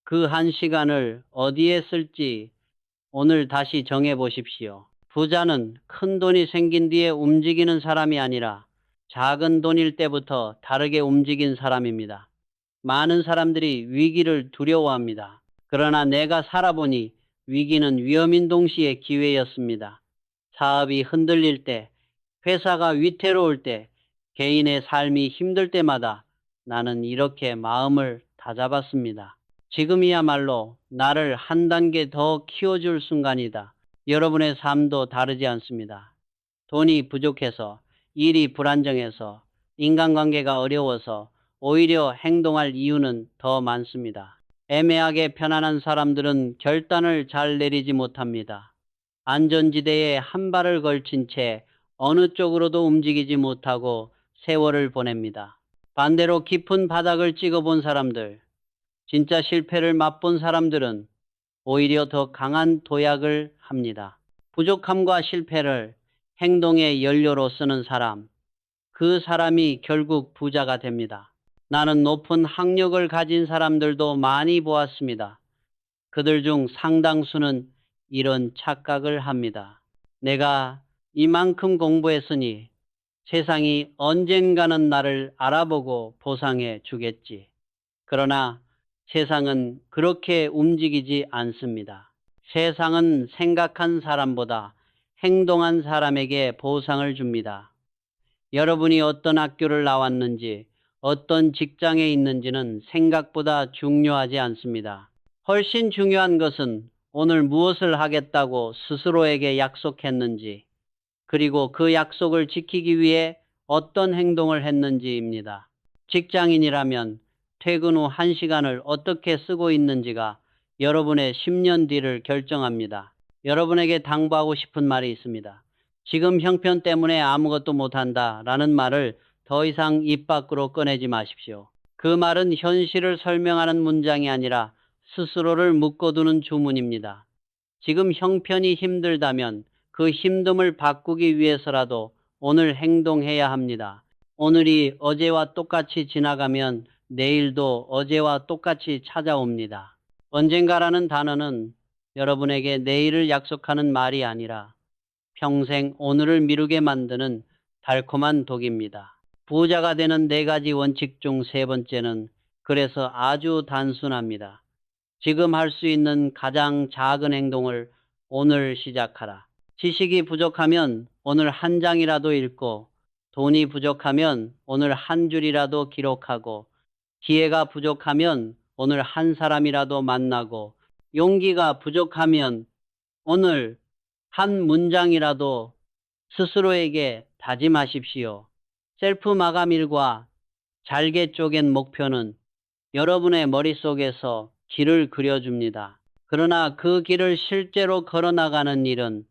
그 1시간을 어디에 쓸지 오늘 다시 정해보십시오. 부자는 큰 돈이 생긴 뒤에 움직이는 사람이 아니라 작은 돈일 때부터 다르게 움직인 사람입니다. 많은 사람들이 위기를 두려워합니다. 그러나 내가 살아보니 위기는 위험인 동시에 기회였습니다. 사업이 흔들릴 때, 회사가 위태로울 때, 개인의 삶이 힘들 때마다 나는 이렇게 마음을 다잡았습니다. 지금이야말로 나를 한 단계 더 키워줄 순간이다. 여러분의 삶도 다르지 않습니다. 돈이 부족해서, 일이 불안정해서, 인간관계가 어려워서 오히려 행동할 이유는 더 많습니다. 애매하게 편안한 사람들은 결단을 잘 내리지 못합니다. 안전지대에 한 발을 걸친 채 어느 쪽으로도 움직이지 못하고 세월을 보냅니다. 반대로 깊은 바닥을 찍어본 사람들, 진짜 실패를 맛본 사람들은 오히려 더 강한 도약을 합니다. 부족함과 실패를 행동의 연료로 쓰는 사람, 그 사람이 결국 부자가 됩니다. 나는 높은 학력을 가진 사람들도 많이 보았습니다. 그들 중 상당수는 이런 착각을 합니다. 내가 이만큼 공부했으니 세상이 언젠가는 나를 알아보고 보상해 주겠지. 그러나 세상은 그렇게 움직이지 않습니다. 세상은 생각한 사람보다 행동한 사람에게 보상을 줍니다. 여러분이 어떤 학교를 나왔는지, 어떤 직장에 있는지는 생각보다 중요하지 않습니다. 훨씬 중요한 것은 오늘 무엇을 하겠다고 스스로에게 약속했는지, 그리고 그 약속을 지키기 위해 어떤 행동을 했는지입니다. 직장인이라면 퇴근 후 1시간을 어떻게 쓰고 있는지가 여러분의 10년 뒤를 결정합니다. 여러분에게 당부하고 싶은 말이 있습니다. 지금 형편 때문에 아무것도 못한다 라는 말을 더 이상 입 밖으로 꺼내지 마십시오. 그 말은 현실을 설명하는 문장이 아니라 스스로를 묶어두는 주문입니다. 지금 형편이 힘들다면 그 힘듦을 바꾸기 위해서라도 오늘 행동해야 합니다. 오늘이 어제와 똑같이 지나가면 내일도 어제와 똑같이 찾아옵니다. 언젠가라는 단어는 여러분에게 내일을 약속하는 말이 아니라 평생 오늘을 미루게 만드는 달콤한 독입니다. 부자가 되는 4가지 원칙 중 3번째는 그래서 아주 단순합니다. 지금 할 수 있는 가장 작은 행동을 오늘 시작하라. 지식이 부족하면 오늘 한 장이라도 읽고, 돈이 부족하면 오늘 한 줄이라도 기록하고, 기회가 부족하면 오늘 한 사람이라도 만나고, 용기가 부족하면 오늘 한 문장이라도 스스로에게 다짐하십시오. 셀프 마감일과 잘게 쪼갠 목표는 여러분의 머릿속에서 길을 그려줍니다. 그러나 그 길을 실제로 걸어나가는 일은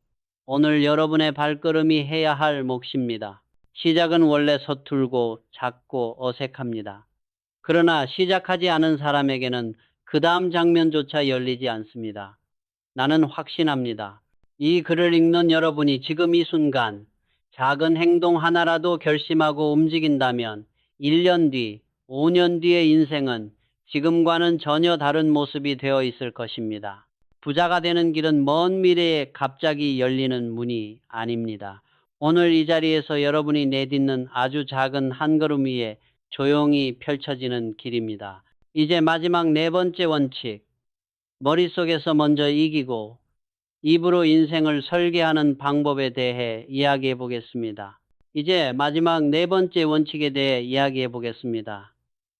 오늘 여러분의 발걸음이 해야 할 몫입니다. 시작은 원래 서툴고 작고 어색합니다. 그러나 시작하지 않은 사람에게는 그 다음 장면조차 열리지 않습니다. 나는 확신합니다. 이 글을 읽는 여러분이 지금 이 순간 작은 행동 하나라도 결심하고 움직인다면 1년 뒤, 5년 뒤의 인생은 지금과는 전혀 다른 모습이 되어 있을 것입니다. 부자가 되는 길은 먼 미래에 갑자기 열리는 문이 아닙니다. 오늘 이 자리에서 여러분이 내딛는 아주 작은 한 걸음 위에 조용히 펼쳐지는 길입니다. 이제 마지막 4번째 원칙, 머릿속에서 먼저 이기고 입으로 인생을 설계하는 방법에 대해 이야기해 보겠습니다. 이제 마지막 4번째 원칙에 대해 이야기해 보겠습니다.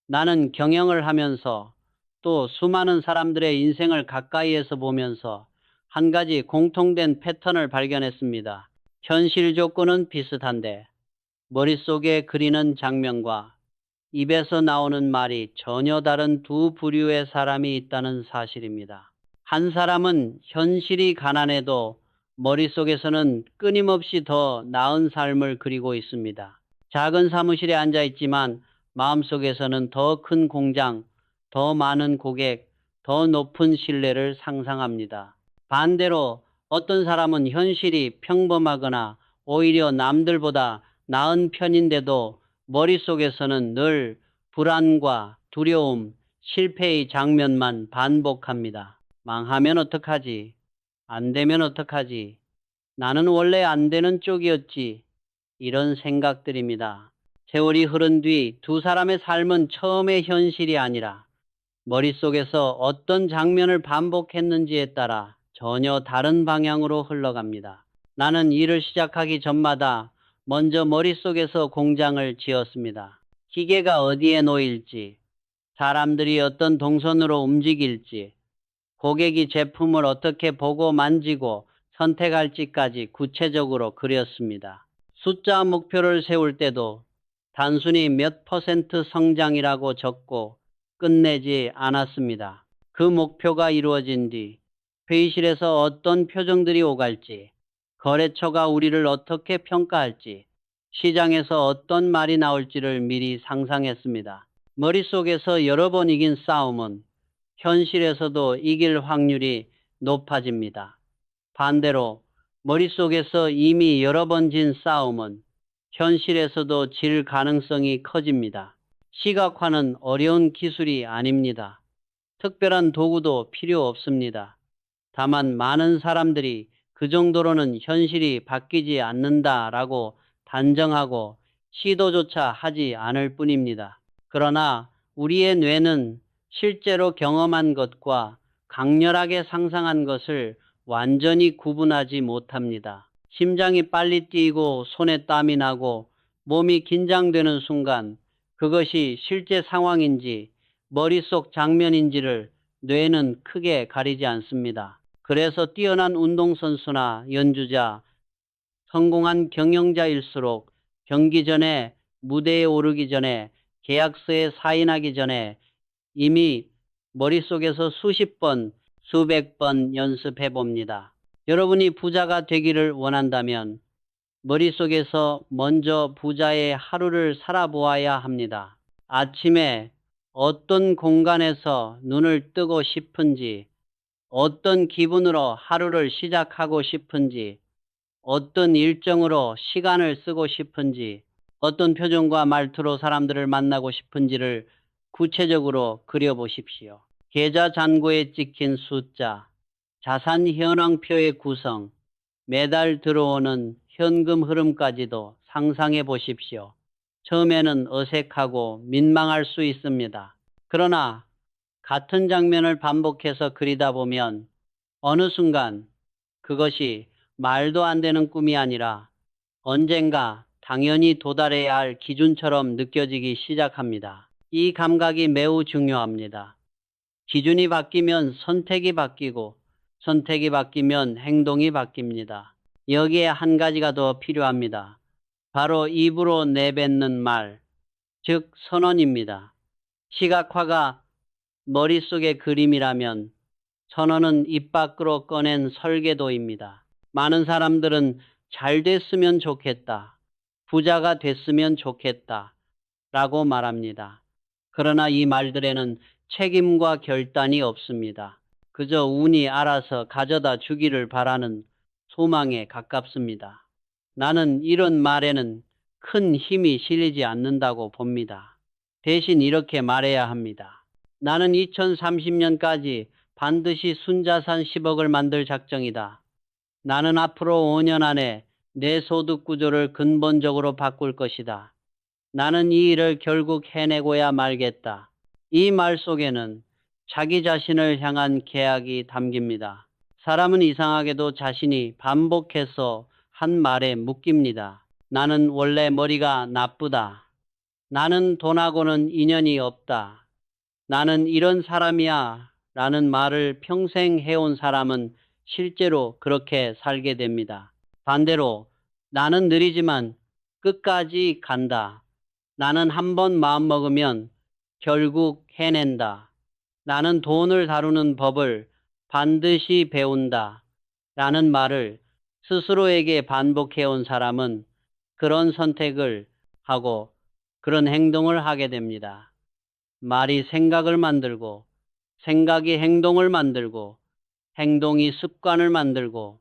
나는 경영을 하면서 또 수많은 사람들의 인생을 가까이에서 보면서 한 가지 공통된 패턴을 발견했습니다. 현실 조건은 비슷한데 머릿속에 그리는 장면과 입에서 나오는 말이 전혀 다른 두 부류의 사람이 있다는 사실입니다. 한 사람은 현실이 가난해도 머릿속에서는 끊임없이 더 나은 삶을 그리고 있습니다. 작은 사무실에 앉아 있지만 마음속에서는 더 큰 공장, 더 많은 고객, 더 높은 신뢰를 상상합니다. 반대로 어떤 사람은 현실이 평범하거나 오히려 남들보다 나은 편인데도 머릿속에서는 늘 불안과 두려움, 실패의 장면만 반복합니다. 망하면 어떡하지? 안 되면 어떡하지? 나는 원래 안 되는 쪽이었지. 이런 생각들입니다. 세월이 흐른 뒤 두 사람의 삶은 처음의 현실이 아니라 머릿속에서 어떤 장면을 반복했는지에 따라 전혀 다른 방향으로 흘러갑니다. 나는 일을 시작하기 전마다 먼저 머릿속에서 공장을 지었습니다. 기계가 어디에 놓일지, 사람들이 어떤 동선으로 움직일지, 고객이 제품을 어떻게 보고 만지고 선택할지까지 구체적으로 그렸습니다. 숫자 목표를 세울 때도 단순히 몇 퍼센트 성장이라고 적고 끝내지 않았습니다. 그 목표가 이루어진 뒤 회의실에서 어떤 표정들이 오갈지, 거래처가 우리를 어떻게 평가할지, 시장에서 어떤 말이 나올지를 미리 상상했습니다. 머릿속에서 여러 번 이긴 싸움은 현실에서도 이길 확률이 높아집니다. 반대로 머릿속에서 이미 여러 번 진 싸움은 현실에서도 질 가능성이 커집니다. 시각화는 어려운 기술이 아닙니다. 특별한 도구도 필요 없습니다. 다만 많은 사람들이 그 정도로는 현실이 바뀌지 않는다라고 단정하고 시도조차 하지 않을 뿐입니다. 그러나 우리의 뇌는 실제로 경험한 것과 강렬하게 상상한 것을 완전히 구분하지 못합니다. 심장이 빨리 뛰고 손에 땀이 나고 몸이 긴장되는 순간 그것이 실제 상황인지 머릿속 장면인지를 뇌는 크게 가리지 않습니다. 그래서 뛰어난 운동선수나 연주자, 성공한 경영자일수록 경기 전에, 무대에 오르기 전에, 계약서에 사인하기 전에 이미 머릿속에서 수십 번, 수백 번 연습해 봅니다. 여러분이 부자가 되기를 원한다면 머릿속에서 먼저 부자의 하루를 살아보아야 합니다. 아침에 어떤 공간에서 눈을 뜨고 싶은지, 어떤 기분으로 하루를 시작하고 싶은지, 어떤 일정으로 시간을 쓰고 싶은지, 어떤 표정과 말투로 사람들을 만나고 싶은지를 구체적으로 그려보십시오. 계좌 잔고에 찍힌 숫자, 자산 현황표의 구성, 매달 들어오는 현금 흐름까지도 상상해 보십시오. 처음에는 어색하고 민망할 수 있습니다. 그러나 같은 장면을 반복해서 그리다 보면 어느 순간 그것이 말도 안 되는 꿈이 아니라 언젠가 당연히 도달해야 할 기준처럼 느껴지기 시작합니다. 이 감각이 매우 중요합니다. 기준이 바뀌면 선택이 바뀌고 선택이 바뀌면 행동이 바뀝니다. 여기에 한 가지가 더 필요합니다. 바로 입으로 내뱉는 말, 즉 선언입니다. 시각화가 머릿속의 그림이라면 선언은 입 밖으로 꺼낸 설계도입니다. 많은 사람들은 잘 됐으면 좋겠다, 부자가 됐으면 좋겠다 라고 말합니다. 그러나 이 말들에는 책임과 결단이 없습니다. 그저 운이 알아서 가져다 주기를 바라는 소망에 가깝습니다. 나는 이런 말에는 큰 힘이 실리지 않는다고 봅니다. 대신 이렇게 말해야 합니다. 나는 2030년까지 반드시 순자산 10억을 만들 작정이다. 나는 앞으로 5년 안에 내 소득 구조를 근본적으로 바꿀 것이다. 나는 이 일을 결국 해내고야 말겠다. 이 말 속에는 자기 자신을 향한 계약이 담깁니다. 사람은 이상하게도 자신이 반복해서 한 말에 묶입니다. 나는 원래 머리가 나쁘다. 나는 돈하고는 인연이 없다. 나는 이런 사람이야 라는 말을 평생 해온 사람은 실제로 그렇게 살게 됩니다. 반대로 나는 느리지만 끝까지 간다. 나는 한번 마음먹으면 결국 해낸다. 나는 돈을 다루는 법을 반드시 배운다. 라는 말을 스스로에게 반복해온 사람은 그런 선택을 하고 그런 행동을 하게 됩니다. 말이 생각을 만들고, 생각이 행동을 만들고, 행동이 습관을 만들고,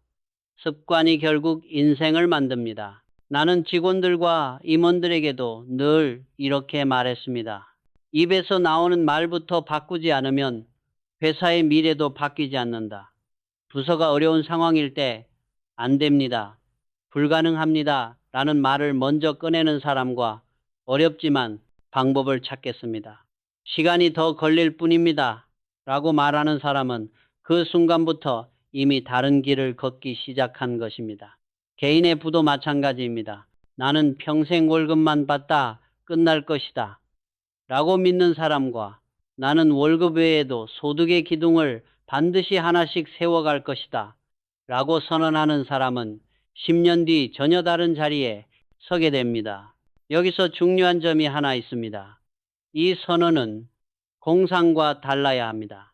습관이 결국 인생을 만듭니다. 나는 직원들과 임원들에게도 늘 이렇게 말했습니다. 입에서 나오는 말부터 바꾸지 않으면 회사의 미래도 바뀌지 않는다. 부서가 어려운 상황일 때 안 됩니다. 불가능합니다. 라는 말을 먼저 꺼내는 사람과 어렵지만 방법을 찾겠습니다. 시간이 더 걸릴 뿐입니다. 라고 말하는 사람은 그 순간부터 이미 다른 길을 걷기 시작한 것입니다. 개인의 부도 마찬가지입니다. 나는 평생 월급만 받다 끝날 것이다. 라고 믿는 사람과 나는 월급 외에도 소득의 기둥을 반드시 하나씩 세워갈 것이다. 라고 선언하는 사람은 10년 뒤 전혀 다른 자리에 서게 됩니다. 여기서 중요한 점이 하나 있습니다. 이 선언은 공상과 달라야 합니다.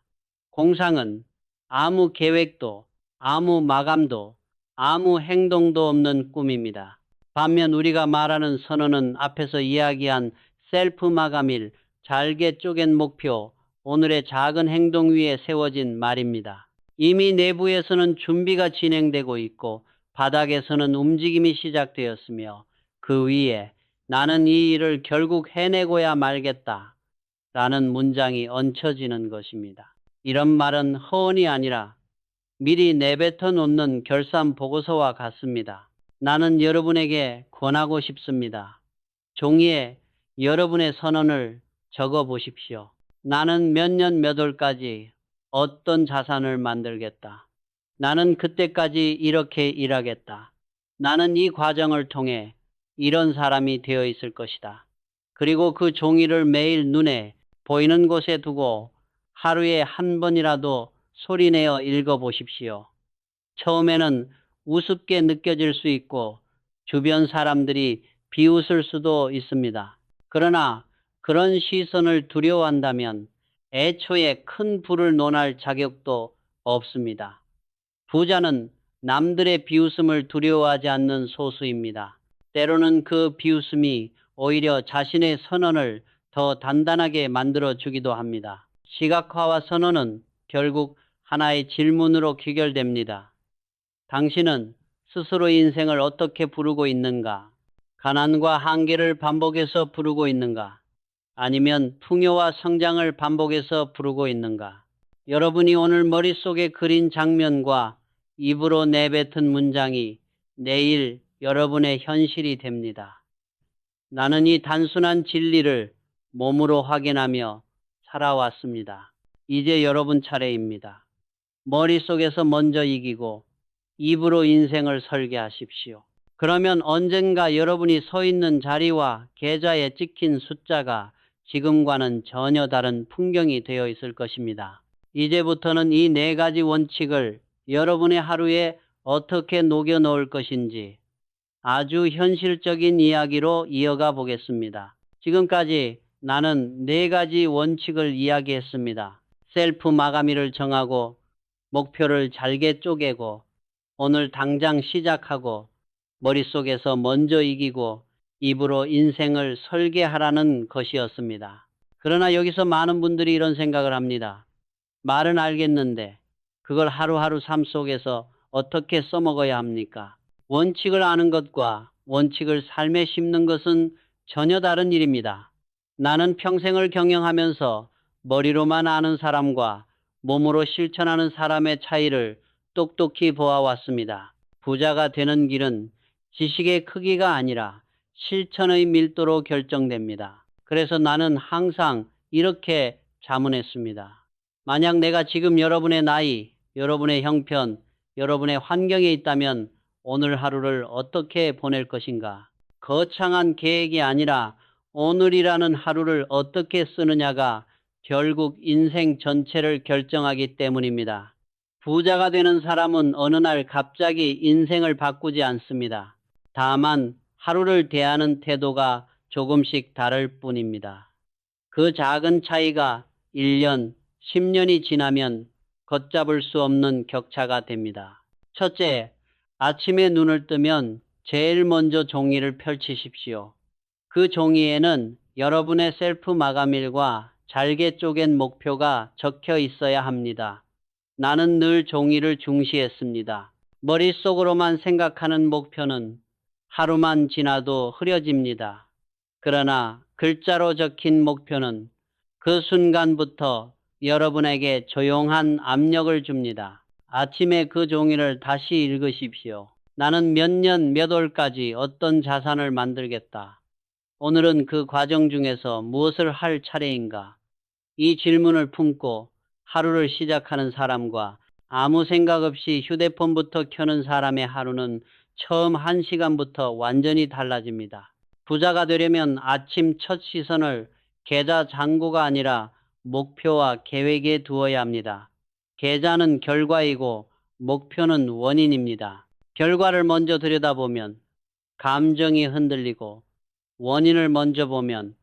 공상은 아무 계획도, 아무 마감도, 아무 행동도 없는 꿈입니다. 반면 우리가 말하는 선언은 앞에서 이야기한 셀프 마감일, 잘게 쪼갠 목표, 오늘의 작은 행동 위에 세워진 말입니다. 이미 내부에서는 준비가 진행되고 있고 바닥에서는 움직임이 시작되었으며 그 위에 나는 이 일을 결국 해내고야 말겠다 라는 문장이 얹혀지는 것입니다. 이런 말은 허언이 아니라 미리 내뱉어 놓는 결산 보고서와 같습니다. 나는 여러분에게 권하고 싶습니다. 종이에 여러분의 선언을 적어 보십시오. 나는 몇 년 몇 월까지 어떤 자산을 만들겠다. 나는 그때까지 이렇게 일하겠다. 나는 이 과정을 통해 이런 사람이 되어 있을 것이다. 그리고 그 종이를 매일 눈에 보이는 곳에 두고 하루에 한 번이라도 소리내어 읽어보십시오. 처음에는 우습게 느껴질 수 있고 주변 사람들이 비웃을 수도 있습니다. 그러나 그런 시선을 두려워한다면 애초에 큰 불을 논할 자격도 없습니다. 부자는 남들의 비웃음을 두려워하지 않는 소수입니다. 때로는 그 비웃음이 오히려 자신의 선언을 더 단단하게 만들어주기도 합니다. 시각화와 선언은 결국 하나의 질문으로 귀결됩니다. 당신은 스스로 인생을 어떻게 부르고 있는가? 가난과 한계를 반복해서 부르고 있는가? 아니면 풍요와 성장을 반복해서 부르고 있는가? 여러분이 오늘 머릿속에 그린 장면과 입으로 내뱉은 문장이 내일 여러분의 현실이 됩니다. 나는 이 단순한 진리를 몸으로 확인하며 살아왔습니다. 이제 여러분 차례입니다. 머릿속에서 먼저 이기고 입으로 인생을 설계하십시오. 그러면 언젠가 여러분이 서 있는 자리와 계좌에 찍힌 숫자가 지금과는 전혀 다른 풍경이 되어 있을 것입니다. 이제부터는 이 4가지 원칙을 여러분의 하루에 어떻게 녹여 넣을 것인지 아주 현실적인 이야기로 이어가 보겠습니다. 지금까지 나는 4가지 원칙을 이야기했습니다. 셀프 마감일을 정하고 목표를 잘게 쪼개고 오늘 당장 시작하고 머릿속에서 먼저 이기고 입으로 인생을 설계하라는 것이었습니다. 그러나 여기서 많은 분들이 이런 생각을 합니다. 말은 알겠는데 그걸 하루하루 삶 속에서 어떻게 써먹어야 합니까? 원칙을 아는 것과 원칙을 삶에 심는 것은 전혀 다른 일입니다. 나는 평생을 경영하면서 머리로만 아는 사람과 몸으로 실천하는 사람의 차이를 똑똑히 보아왔습니다. 부자가 되는 길은 지식의 크기가 아니라 실천의 밀도로 결정됩니다. 그래서 나는 항상 이렇게 자문했습니다. 만약 내가 지금 여러분의 나이, 여러분의 형편, 여러분의 환경에 있다면 오늘 하루를 어떻게 보낼 것인가? 거창한 계획이 아니라 오늘이라는 하루를 어떻게 쓰느냐가 결국 인생 전체를 결정하기 때문입니다. 부자가 되는 사람은 어느 날 갑자기 인생을 바꾸지 않습니다. 다만 하루를 대하는 태도가 조금씩 다를 뿐입니다. 그 작은 차이가 1년, 10년이 지나면 걷잡을 수 없는 격차가 됩니다. 첫째, 아침에 눈을 뜨면 제일 먼저 종이를 펼치십시오. 그 종이에는 여러분의 셀프 마감일과 잘게 쪼갠 목표가 적혀 있어야 합니다. 나는 늘 종이를 중시했습니다. 머릿속으로만 생각하는 목표는 하루만 지나도 흐려집니다. 그러나 글자로 적힌 목표는 그 순간부터 여러분에게 조용한 압력을 줍니다. 아침에 그 종이를 다시 읽으십시오. 나는 몇 년 몇 월까지 어떤 자산을 만들겠다. 오늘은 그 과정 중에서 무엇을 할 차례인가? 이 질문을 품고 하루를 시작하는 사람과 아무 생각 없이 휴대폰부터 켜는 사람의 하루는 처음 1시간부터 완전히 달라집니다. 부자가 되려면 아침 첫 시선을 계좌 잔고가 아니라 목표와 계획에 두어야 합니다. 계좌는 결과이고 목표는 원인입니다. 결과를 먼저 들여다보면 감정이 흔들리고 원인을 먼저 보면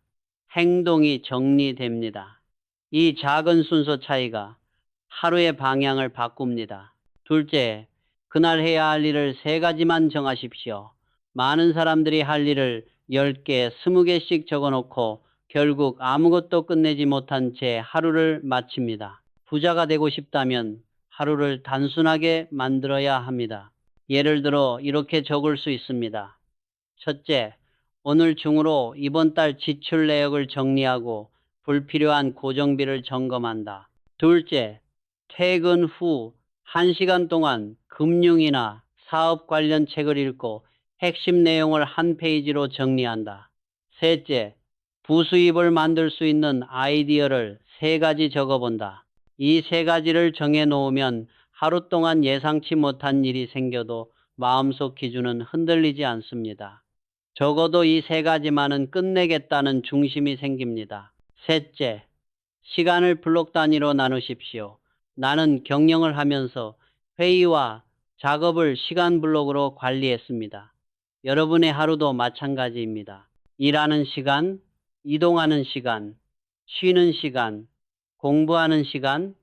행동이 정리됩니다. 이 작은 순서 차이가 하루의 방향을 바꿉니다. 둘째, 그날 해야 할 일을 3가지만 정하십시오. 많은 사람들이 할 일을 10개, 20개씩 적어놓고 결국 아무것도 끝내지 못한 채 하루를 마칩니다. 부자가 되고 싶다면 하루를 단순하게 만들어야 합니다. 예를 들어 이렇게 적을 수 있습니다. 첫째, 오늘 중으로 이번 달 지출 내역을 정리하고 불필요한 고정비를 점검한다. 둘째, 퇴근 후 1시간 동안 금융이나 사업 관련 책을 읽고 핵심 내용을 한 페이지로 정리한다. 셋째, 부수입을 만들 수 있는 아이디어를 3가지 적어본다. 이 3가지를 정해놓으면 하루 동안 예상치 못한 일이 생겨도 마음속 기준은 흔들리지 않습니다. 적어도 이 3가지만은 끝내겠다는 중심이 생깁니다. 셋째, 시간을 블록 단위로 나누십시오. 나는 경영을 하면서 회의와 작업을 시간 블록으로 관리했습니다. 여러분의 하루도 마찬가지입니다. 일하는 시간, 이동하는 시간, 쉬는 시간, 공부하는 시간,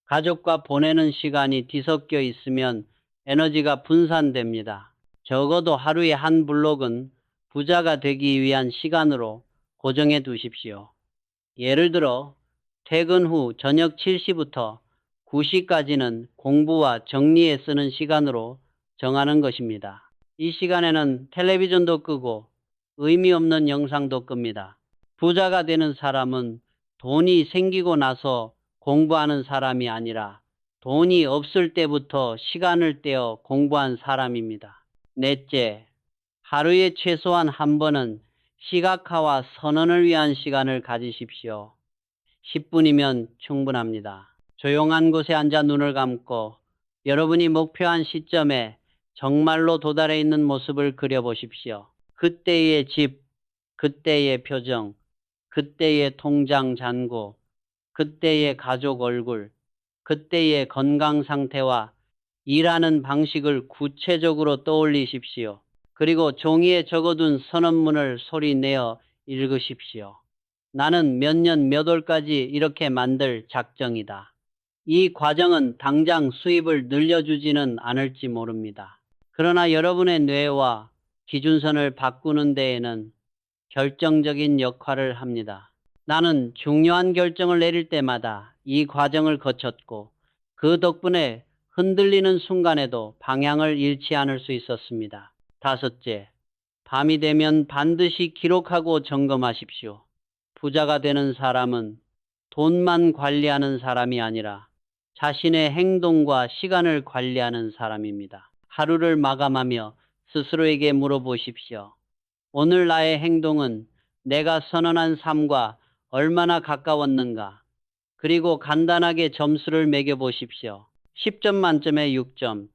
가족과 보내는 시간이 뒤섞여 있으면 에너지가 분산됩니다. 적어도 하루에 한 블록은 부자가 되기 위한 시간으로 고정해 두십시오. 예를 들어 퇴근 후 저녁 7시부터 9시까지는 공부와 정리에 쓰는 시간으로 정하는 것입니다. 이 시간에는 텔레비전도 끄고 의미 없는 영상도 끕니다. 부자가 되는 사람은 돈이 생기고 나서 공부하는 사람이 아니라 돈이 없을 때부터 시간을 떼어 공부한 사람입니다. 넷째, 하루에 최소한 한 번은 시각화와 선언을 위한 시간을 가지십시오. 10분이면 충분합니다. 조용한 곳에 앉아 눈을 감고 여러분이 목표한 시점에 정말로 도달해 있는 모습을 그려보십시오. 그때의 집, 그때의 표정, 그때의 통장 잔고, 그때의 가족 얼굴, 그때의 건강 상태와 일하는 방식을 구체적으로 떠올리십시오. 그리고 종이에 적어둔 선언문을 소리내어 읽으십시오. 나는 몇 년 몇 월까지 이렇게 만들 작정이다. 이 과정은 당장 수입을 늘려주지는 않을지 모릅니다. 그러나 여러분의 뇌와 기준선을 바꾸는 데에는 결정적인 역할을 합니다. 나는 중요한 결정을 내릴 때마다 이 과정을 거쳤고 그 덕분에 흔들리는 순간에도 방향을 잃지 않을 수 있었습니다. 다섯째, 밤이 되면 반드시 기록하고 점검하십시오. 부자가 되는 사람은 돈만 관리하는 사람이 아니라 자신의 행동과 시간을 관리하는 사람입니다. 하루를 마감하며 스스로에게 물어보십시오. 오늘 나의 행동은 내가 선언한 삶과 얼마나 가까웠는가? 그리고 간단하게 점수를 매겨보십시오. 10점 만점에 6점.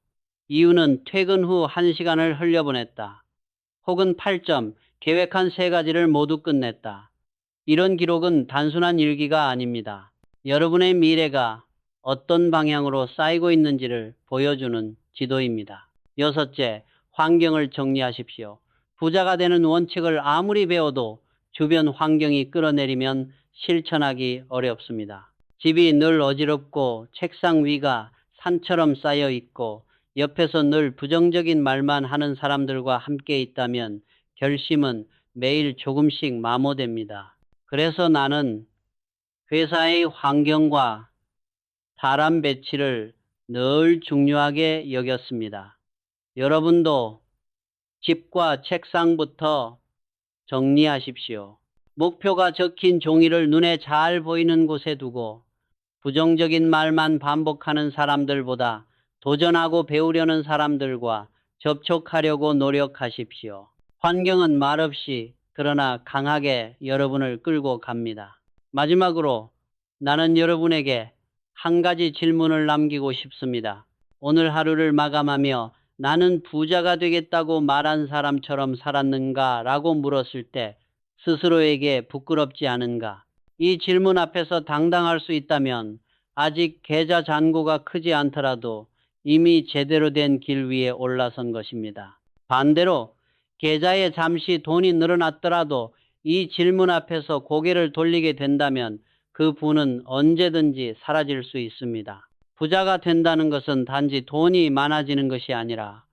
이유는 퇴근 후 1시간을 흘려보냈다. 혹은 8점. 계획한 3가지를 모두 끝냈다. 이런 기록은 단순한 일기가 아닙니다. 여러분의 미래가 어떤 방향으로 쌓이고 있는지를 보여주는 지도입니다. 여섯째, 환경을 정리하십시오. 부자가 되는 원칙을 아무리 배워도 주변 환경이 끌어내리면 실천하기 어렵습니다. 집이 늘 어지럽고 책상 위가 산처럼 쌓여 있고 옆에서 늘 부정적인 말만 하는 사람들과 함께 있다면 결심은 매일 조금씩 마모됩니다. 그래서 나는 회사의 환경과 사람 배치를 늘 중요하게 여겼습니다. 여러분도 집과 책상부터 정리하십시오. 목표가 적힌 종이를 눈에 잘 보이는 곳에 두고 부정적인 말만 반복하는 사람들보다 도전하고 배우려는 사람들과 접촉하려고 노력하십시오. 환경은 말없이 그러나 강하게 여러분을 끌고 갑니다. 마지막으로 나는 여러분에게 한 가지 질문을 남기고 싶습니다. 오늘 하루를 마감하며 나는 부자가 되겠다고 말한 사람처럼 살았는가? 라고 물었을 때 스스로에게 부끄럽지 않은가? 이 질문 앞에서 당당할 수 있다면 아직 계좌 잔고가 크지 않더라도 이미 제대로 된 길 위에 올라선 것입니다. 반대로 계좌에 잠시 돈이 늘어났더라도 이 질문 앞에서 고개를 돌리게 된다면 그 부는 언제든지 사라질 수 있습니다. 부자가 된다는 것은 단지 돈이 많아지는 것이 아니라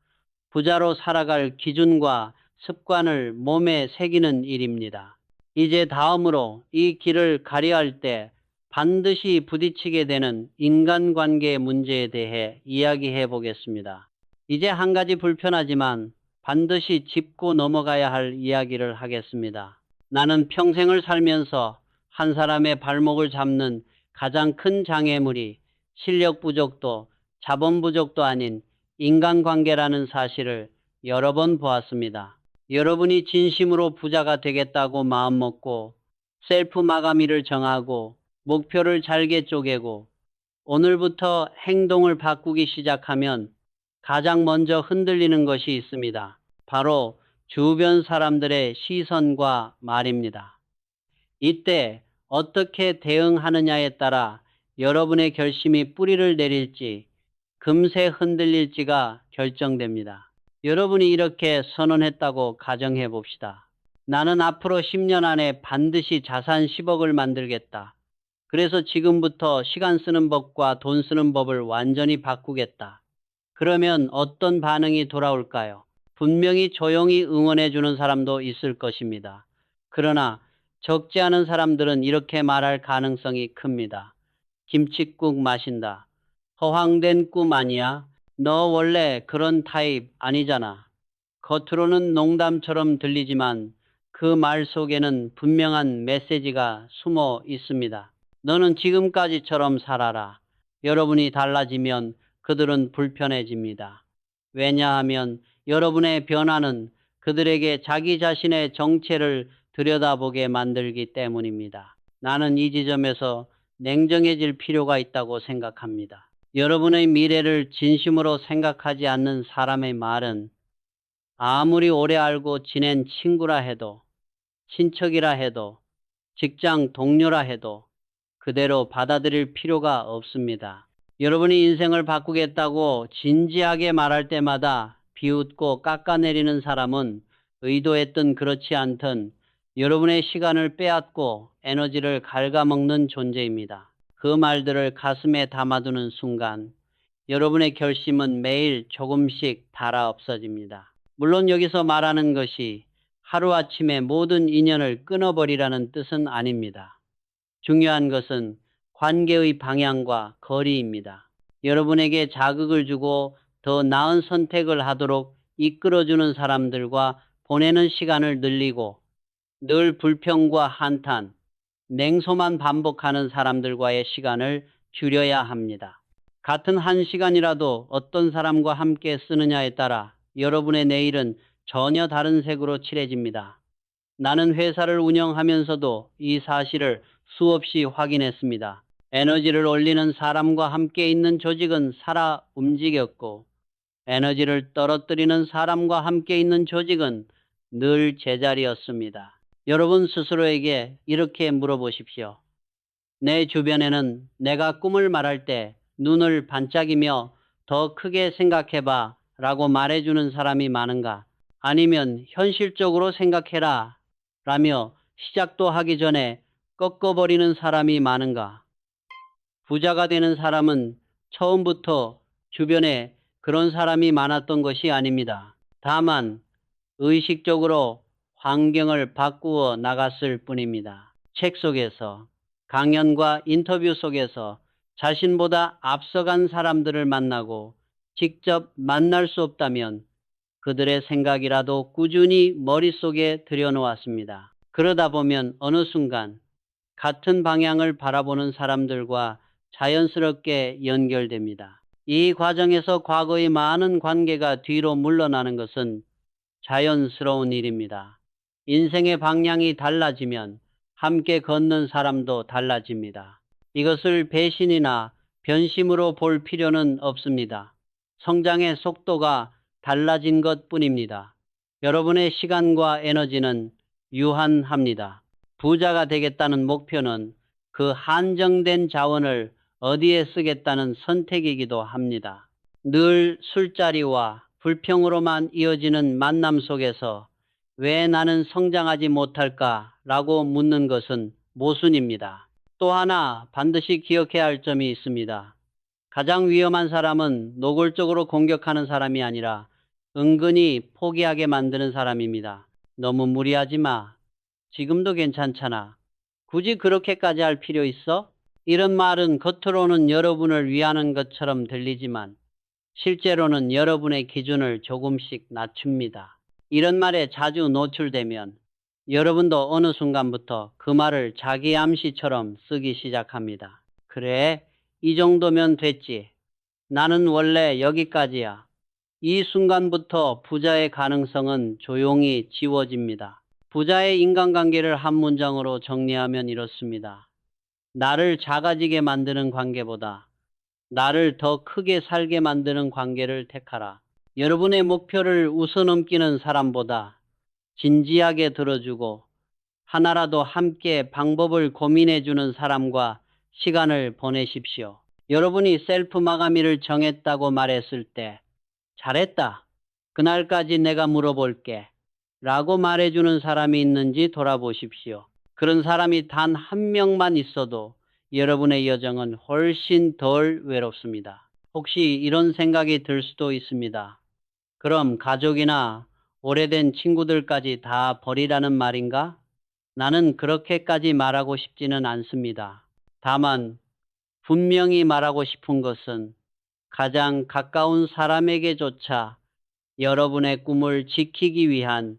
부자로 살아갈 기준과 습관을 몸에 새기는 일입니다. 이제 다음으로 이 길을 가려할 때 반드시 부딪히게 되는 인간관계의 문제에 대해 이야기해 보겠습니다. 이제 한 가지 불편하지만 반드시 짚고 넘어가야 할 이야기를 하겠습니다. 나는 평생을 살면서 한 사람의 발목을 잡는 가장 큰 장애물이 실력 부족도 자본 부족도 아닌 인간관계라는 사실을 여러 번 보았습니다. 여러분이 진심으로 부자가 되겠다고 마음먹고 셀프 마감일을 정하고 목표를 잘게 쪼개고 오늘부터 행동을 바꾸기 시작하면 가장 먼저 흔들리는 것이 있습니다. 바로 주변 사람들의 시선과 말입니다. 이때 어떻게 대응하느냐에 따라 여러분의 결심이 뿌리를 내릴지 금세 흔들릴지가 결정됩니다. 여러분이 이렇게 선언했다고 가정해 봅시다. 나는 앞으로 10년 안에 반드시 자산 10억을 만들겠다. 그래서 지금부터 시간 쓰는 법과 돈 쓰는 법을 완전히 바꾸겠다. 그러면 어떤 반응이 돌아올까요? 분명히 조용히 응원해 주는 사람도 있을 것입니다. 그러나 적지 않은 사람들은 이렇게 말할 가능성이 큽니다. 김칫국 마신다. 허황된 꿈 아니야? 너 원래 그런 타입 아니잖아. 겉으로는 농담처럼 들리지만 그 말 속에는 분명한 메시지가 숨어 있습니다. 너는 지금까지처럼 살아라. 여러분이 달라지면 그들은 불편해집니다. 왜냐하면 여러분의 변화는 그들에게 자기 자신의 정체를 들여다보게 만들기 때문입니다. 나는 이 지점에서 냉정해질 필요가 있다고 생각합니다. 여러분의 미래를 진심으로 생각하지 않는 사람의 말은 아무리 오래 알고 지낸 친구라 해도, 친척이라 해도, 직장 동료라 해도 그대로 받아들일 필요가 없습니다. 여러분이 인생을 바꾸겠다고 진지하게 말할 때마다 비웃고 깎아내리는 사람은 의도했든 그렇지 않든 여러분의 시간을 빼앗고 에너지를 갉아먹는 존재입니다. 그 말들을 가슴에 담아두는 순간 여러분의 결심은 매일 조금씩 닳아 없어집니다. 물론 여기서 말하는 것이 하루아침에 모든 인연을 끊어버리라는 뜻은 아닙니다. 중요한 것은 관계의 방향과 거리입니다. 여러분에게 자극을 주고 더 나은 선택을 하도록 이끌어주는 사람들과 보내는 시간을 늘리고 늘 불평과 한탄, 냉소만 반복하는 사람들과의 시간을 줄여야 합니다. 같은 한 시간이라도 어떤 사람과 함께 쓰느냐에 따라 여러분의 내일은 전혀 다른 색으로 칠해집니다. 나는 회사를 운영하면서도 이 사실을 수없이 확인했습니다. 에너지를 올리는 사람과 함께 있는 조직은 살아 움직였고 에너지를 떨어뜨리는 사람과 함께 있는 조직은 늘 제자리였습니다. 여러분 스스로에게 이렇게 물어보십시오. 내 주변에는 내가 꿈을 말할 때 눈을 반짝이며 더 크게 생각해봐 라고 말해주는 사람이 많은가? 아니면 현실적으로 생각해라 라며 시작도 하기 전에 꺾어버리는 사람이 많은가? 부자가 되는 사람은 처음부터 주변에 그런 사람이 많았던 것이 아닙니다. 다만 의식적으로 환경을 바꾸어 나갔을 뿐입니다. 책 속에서, 강연과 인터뷰 속에서 자신보다 앞서간 사람들을 만나고 직접 만날 수 없다면 그들의 생각이라도 꾸준히 머릿속에 들여놓았습니다. 그러다 보면 어느 순간 같은 방향을 바라보는 사람들과 자연스럽게 연결됩니다. 이 과정에서 과거의 많은 관계가 뒤로 물러나는 것은 자연스러운 일입니다. 인생의 방향이 달라지면 함께 걷는 사람도 달라집니다. 이것을 배신이나 변심으로 볼 필요는 없습니다. 성장의 속도가 달라진 것뿐입니다. 여러분의 시간과 에너지는 유한합니다. 부자가 되겠다는 목표는 그 한정된 자원을 어디에 쓰겠다는 선택이기도 합니다. 늘 술자리와 불평으로만 이어지는 만남 속에서 왜 나는 성장하지 못할까라고 묻는 것은 모순입니다. 또 하나 반드시 기억해야 할 점이 있습니다. 가장 위험한 사람은 노골적으로 공격하는 사람이 아니라 은근히 포기하게 만드는 사람입니다. 너무 무리하지 마. 지금도 괜찮잖아. 굳이 그렇게까지 할 필요 있어? 이런 말은 겉으로는 여러분을 위하는 것처럼 들리지만 실제로는 여러분의 기준을 조금씩 낮춥니다. 이런 말에 자주 노출되면 여러분도 어느 순간부터 그 말을 자기 암시처럼 쓰기 시작합니다. 그래, 이 정도면 됐지. 나는 원래 여기까지야. 이 순간부터 부자의 가능성은 조용히 지워집니다. 부자의 인간관계를 한 문장으로 정리하면 이렇습니다. 나를 작아지게 만드는 관계보다 나를 더 크게 살게 만드는 관계를 택하라. 여러분의 목표를 우선넘기는 사람보다 진지하게 들어주고 하나라도 함께 방법을 고민해주는 사람과 시간을 보내십시오. 여러분이 셀프 마감일을 정했다고 말했을 때 잘했다. 그날까지 내가 물어볼게. 라고 말해주는 사람이 있는지 돌아보십시오. 그런 사람이 단 한 명만 있어도 여러분의 여정은 훨씬 덜 외롭습니다. 혹시 이런 생각이 들 수도 있습니다. 그럼 가족이나 오래된 친구들까지 다 버리라는 말인가? 나는 그렇게까지 말하고 싶지는 않습니다. 다만 분명히 말하고 싶은 것은 가장 가까운 사람에게조차 여러분의 꿈을 지키기 위한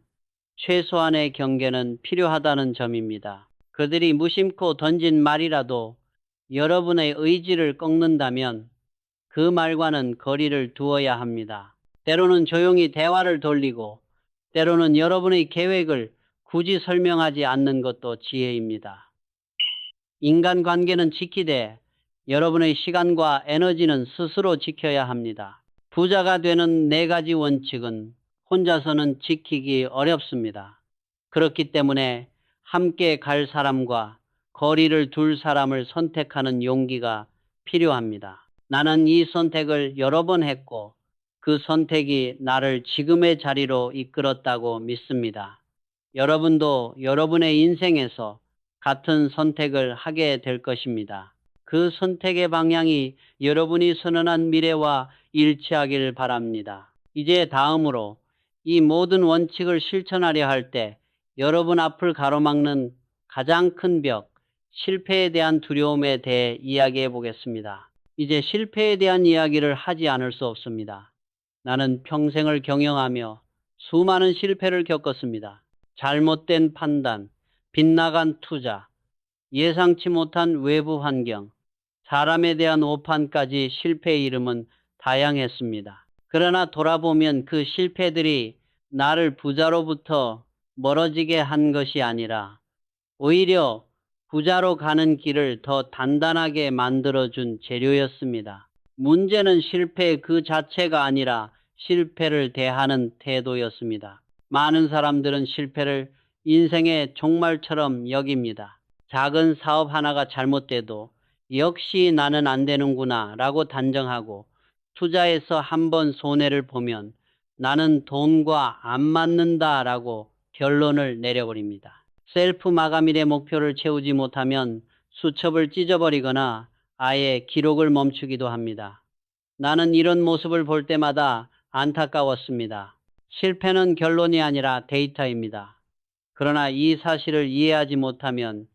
최소한의 경계는 필요하다는 점입니다. 그들이 무심코 던진 말이라도 여러분의 의지를 꺾는다면 그 말과는 거리를 두어야 합니다. 때로는 조용히 대화를 돌리고 때로는 여러분의 계획을 굳이 설명하지 않는 것도 지혜입니다. 인간관계는 지키되 여러분의 시간과 에너지는 스스로 지켜야 합니다. 부자가 되는 4가지 원칙은 혼자서는 지키기 어렵습니다. 그렇기 때문에 함께 갈 사람과 거리를 둘 사람을 선택하는 용기가 필요합니다. 나는 이 선택을 여러 번 했고 그 선택이 나를 지금의 자리로 이끌었다고 믿습니다. 여러분도 여러분의 인생에서 같은 선택을 하게 될 것입니다. 그 선택의 방향이 여러분이 선언한 미래와 일치하길 바랍니다. 이제 다음으로 이 모든 원칙을 실천하려 할 때 여러분 앞을 가로막는 가장 큰 벽, 실패에 대한 두려움에 대해 이야기해 보겠습니다. 이제 실패에 대한 이야기를 하지 않을 수 없습니다. 나는 평생을 경영하며 수많은 실패를 겪었습니다. 잘못된 판단, 빗나간 투자, 예상치 못한 외부 환경, 사람에 대한 오판까지 실패의 이름은 다양했습니다. 그러나 돌아보면 그 실패들이 나를 부자로부터 멀어지게 한 것이 아니라 오히려 부자로 가는 길을 더 단단하게 만들어준 재료였습니다. 문제는 실패 그 자체가 아니라 실패를 대하는 태도였습니다. 많은 사람들은 실패를 인생의 종말처럼 여깁니다. 작은 사업 하나가 잘못돼도 역시 나는 안 되는구나 라고 단정하고 투자해서 한번 손해를 보면 나는 돈과 안 맞는다라고 결론을 내려버립니다. 셀프 마감일의 목표를 채우지 못하면 수첩을 찢어버리거나 아예 기록을 멈추기도 합니다. 나는 이런 모습을 볼 때마다 안타까웠습니다. 실패는 결론이 아니라 데이터입니다. 그러나 이 사실을 이해하지 못하면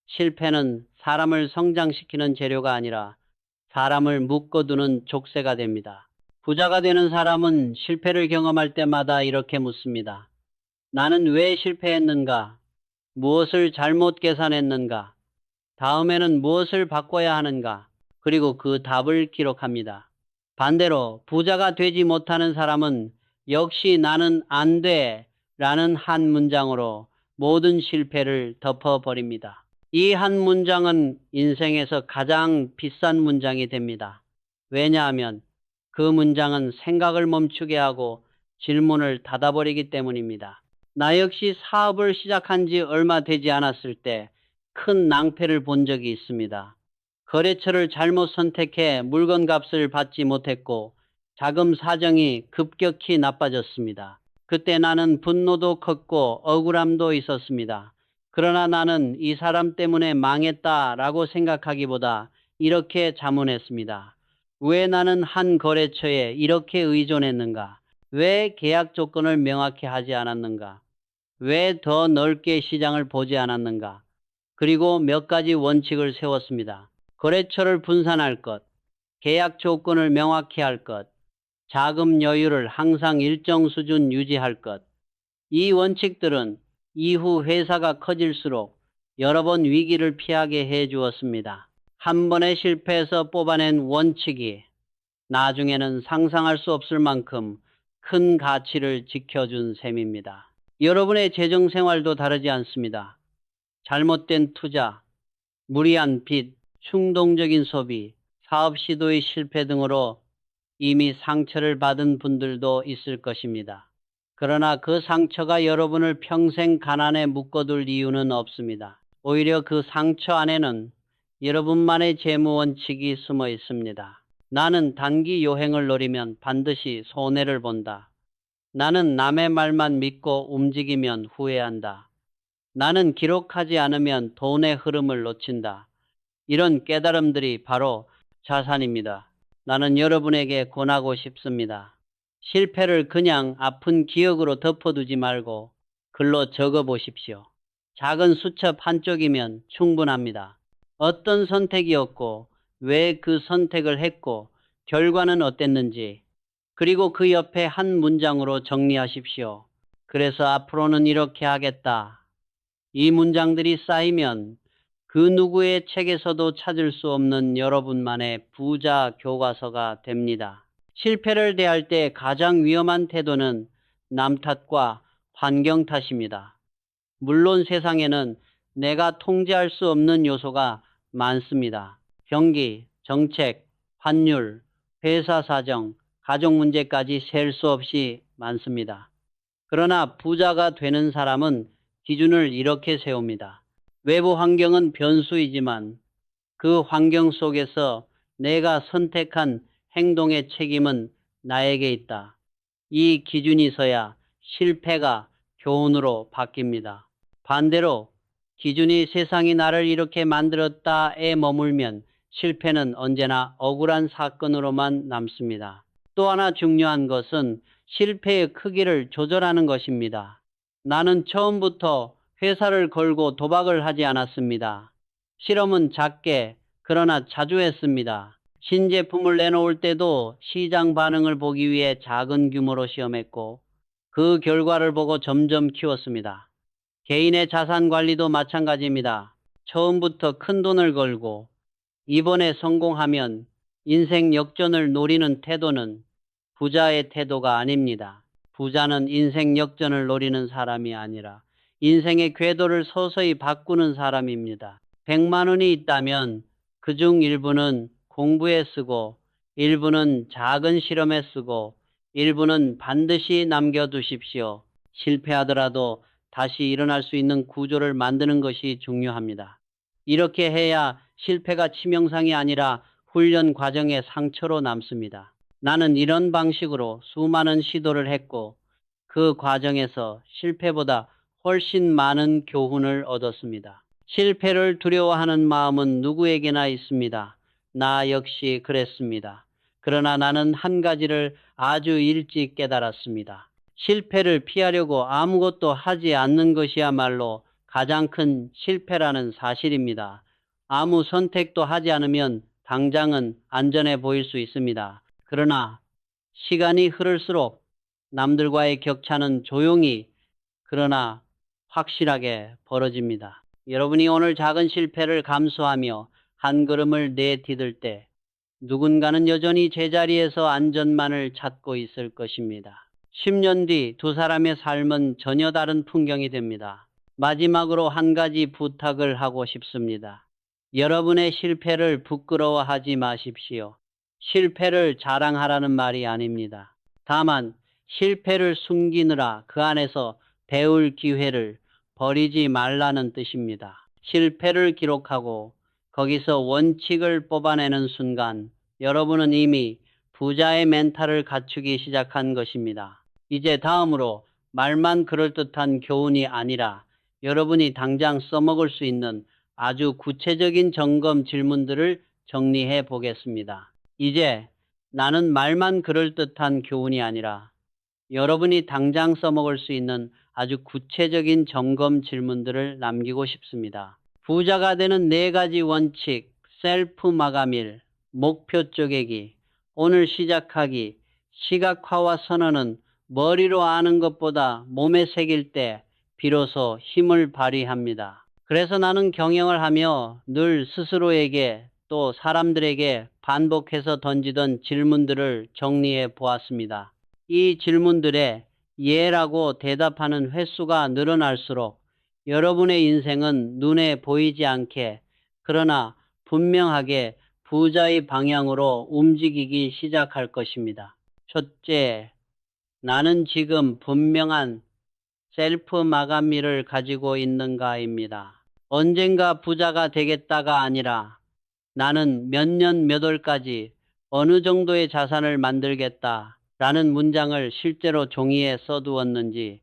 실패는 사람을 성장시키는 재료가 아니라 사람을 묶어두는 족쇄가 됩니다. 부자가 되는 사람은 실패를 경험할 때마다 이렇게 묻습니다. 나는 왜 실패했는가? 무엇을 잘못 계산했는가? 다음에는 무엇을 바꿔야 하는가? 그리고 그 답을 기록합니다. 반대로 부자가 되지 못하는 사람은 역시 나는 안 돼 라는 한 문장으로 모든 실패를 덮어버립니다. 이 한 문장은 인생에서 가장 비싼 문장이 됩니다. 왜냐하면 그 문장은 생각을 멈추게 하고 질문을 닫아버리기 때문입니다. 나 역시 사업을 시작한 지 얼마 되지 않았을 때 큰 낭패를 본 적이 있습니다. 거래처를 잘못 선택해 물건 값을 받지 못했고 자금 사정이 급격히 나빠졌습니다. 그때 나는 분노도 컸고 억울함도 있었습니다. 그러나 나는 이 사람 때문에 망했다라고 생각하기보다 이렇게 자문했습니다. 왜 나는 한 거래처에 이렇게 의존했는가? 왜 계약 조건을 명확히 하지 않았는가? 왜 더 넓게 시장을 보지 않았는가? 그리고 몇 가지 원칙을 세웠습니다. 거래처를 분산할 것, 계약 조건을 명확히 할 것, 자금 여유를 항상 일정 수준 유지할 것. 이 원칙들은 이후 회사가 커질수록 여러 번 위기를 피하게 해 주었습니다. 한 번의 실패에서 뽑아낸 원칙이 나중에는 상상할 수 없을 만큼 큰 가치를 지켜준 셈입니다. 여러분의 재정 생활도 다르지 않습니다. 잘못된 투자, 무리한 빚, 충동적인 소비, 사업 시도의 실패 등으로 이미 상처를 받은 분들도 있을 것입니다. 그러나 그 상처가 여러분을 평생 가난에 묶어둘 이유는 없습니다. 오히려 그 상처 안에는 여러분만의 재무 원칙이 숨어 있습니다. 나는 단기 요행을 노리면 반드시 손해를 본다. 나는 남의 말만 믿고 움직이면 후회한다. 나는 기록하지 않으면 돈의 흐름을 놓친다. 이런 깨달음들이 바로 자산입니다. 나는 여러분에게 권하고 싶습니다. 실패를 그냥 아픈 기억으로 덮어두지 말고 글로 적어 보십시오. 작은 수첩 한쪽이면 충분합니다. 어떤 선택이었고 왜 그 선택을 했고 결과는 어땠는지, 그리고 그 옆에 한 문장으로 정리하십시오. 그래서 앞으로는 이렇게 하겠다. 이 문장들이 쌓이면 그 누구의 책에서도 찾을 수 없는 여러분만의 부자 교과서가 됩니다. 실패를 대할 때 가장 위험한 태도는 남 탓과 환경 탓입니다. 물론 세상에는 내가 통제할 수 없는 요소가 많습니다. 경기, 정책, 환율, 회사 사정, 가족 문제까지 셀 수 없이 많습니다. 그러나 부자가 되는 사람은 기준을 이렇게 세웁니다. 외부 환경은 변수이지만 그 환경 속에서 내가 선택한 행동의 책임은 나에게 있다. 이 기준이 서야 실패가 교훈으로 바뀝니다. 반대로 기준이 세상이 나를 이렇게 만들었다에 머물면 실패는 언제나 억울한 사건으로만 남습니다. 또 하나 중요한 것은 실패의 크기를 조절하는 것입니다. 나는 처음부터 회사를 걸고 도박을 하지 않았습니다. 실험은 작게 그러나 자주 했습니다. 신제품을 내놓을 때도 시장 반응을 보기 위해 작은 규모로 시험했고 그 결과를 보고 점점 키웠습니다. 개인의 자산 관리도 마찬가지입니다. 처음부터 큰 돈을 걸고 이번에 성공하면 인생 역전을 노리는 태도는 부자의 태도가 아닙니다. 부자는 인생 역전을 노리는 사람이 아니라 인생의 궤도를 서서히 바꾸는 사람입니다. 100만 원이 있다면 그중 일부는 공부에 쓰고 일부는 작은 실험에 쓰고 일부는 반드시 남겨두십시오. 실패하더라도 다시 일어날 수 있는 구조를 만드는 것이 중요합니다. 이렇게 해야 실패가 치명상이 아니라 훈련 과정의 상처로 남습니다. 나는 이런 방식으로 수많은 시도를 했고 그 과정에서 실패보다 훨씬 많은 교훈을 얻었습니다. 실패를 두려워하는 마음은 누구에게나 있습니다. 나 역시 그랬습니다. 그러나 나는 한 가지를 아주 일찍 깨달았습니다. 실패를 피하려고 아무것도 하지 않는 것이야말로 가장 큰 실패라는 사실입니다. 아무 선택도 하지 않으면 당장은 안전해 보일 수 있습니다. 그러나 시간이 흐를수록 남들과의 격차는 조용히 그러나 확실하게 벌어집니다. 여러분이 오늘 작은 실패를 감수하며 한 걸음을 내디딜 때 누군가는 여전히 제자리에서 안전만을 찾고 있을 것입니다. 10년 뒤 두 사람의 삶은 전혀 다른 풍경이 됩니다. 마지막으로 한 가지 부탁을 하고 싶습니다. 여러분의 실패를 부끄러워하지 마십시오. 실패를 자랑하라는 말이 아닙니다. 다만 실패를 숨기느라 그 안에서 배울 기회를 버리지 말라는 뜻입니다. 실패를 기록하고 거기서 원칙을 뽑아내는 순간 여러분은 이미 부자의 멘탈을 갖추기 시작한 것입니다. 이제 다음으로 말만 그럴듯한 교훈이 아니라 여러분이 당장 써먹을 수 있는 아주 구체적인 점검 질문들을 정리해 보겠습니다. 이제 나는 말만 그럴듯한 교훈이 아니라 여러분이 당장 써먹을 수 있는 아주 구체적인 점검 질문들을 남기고 싶습니다. 부자가 되는 4가지 원칙, 셀프 마감일, 목표 쪼개기, 오늘 시작하기, 시각화와 선언은 머리로 아는 것보다 몸에 새길 때 비로소 힘을 발휘합니다. 그래서 나는 경영을 하며 늘 스스로에게 또 사람들에게 반복해서 던지던 질문들을 정리해 보았습니다. 이 질문들에 예라고 대답하는 횟수가 늘어날수록 여러분의 인생은 눈에 보이지 않게 그러나 분명하게 부자의 방향으로 움직이기 시작할 것입니다. 첫째, 나는 지금 분명한 셀프 마감일을 가지고 있는가입니다. 언젠가 부자가 되겠다가 아니라 나는 몇 년 몇 월까지 어느 정도의 자산을 만들겠다 라는 문장을 실제로 종이에 써두었는지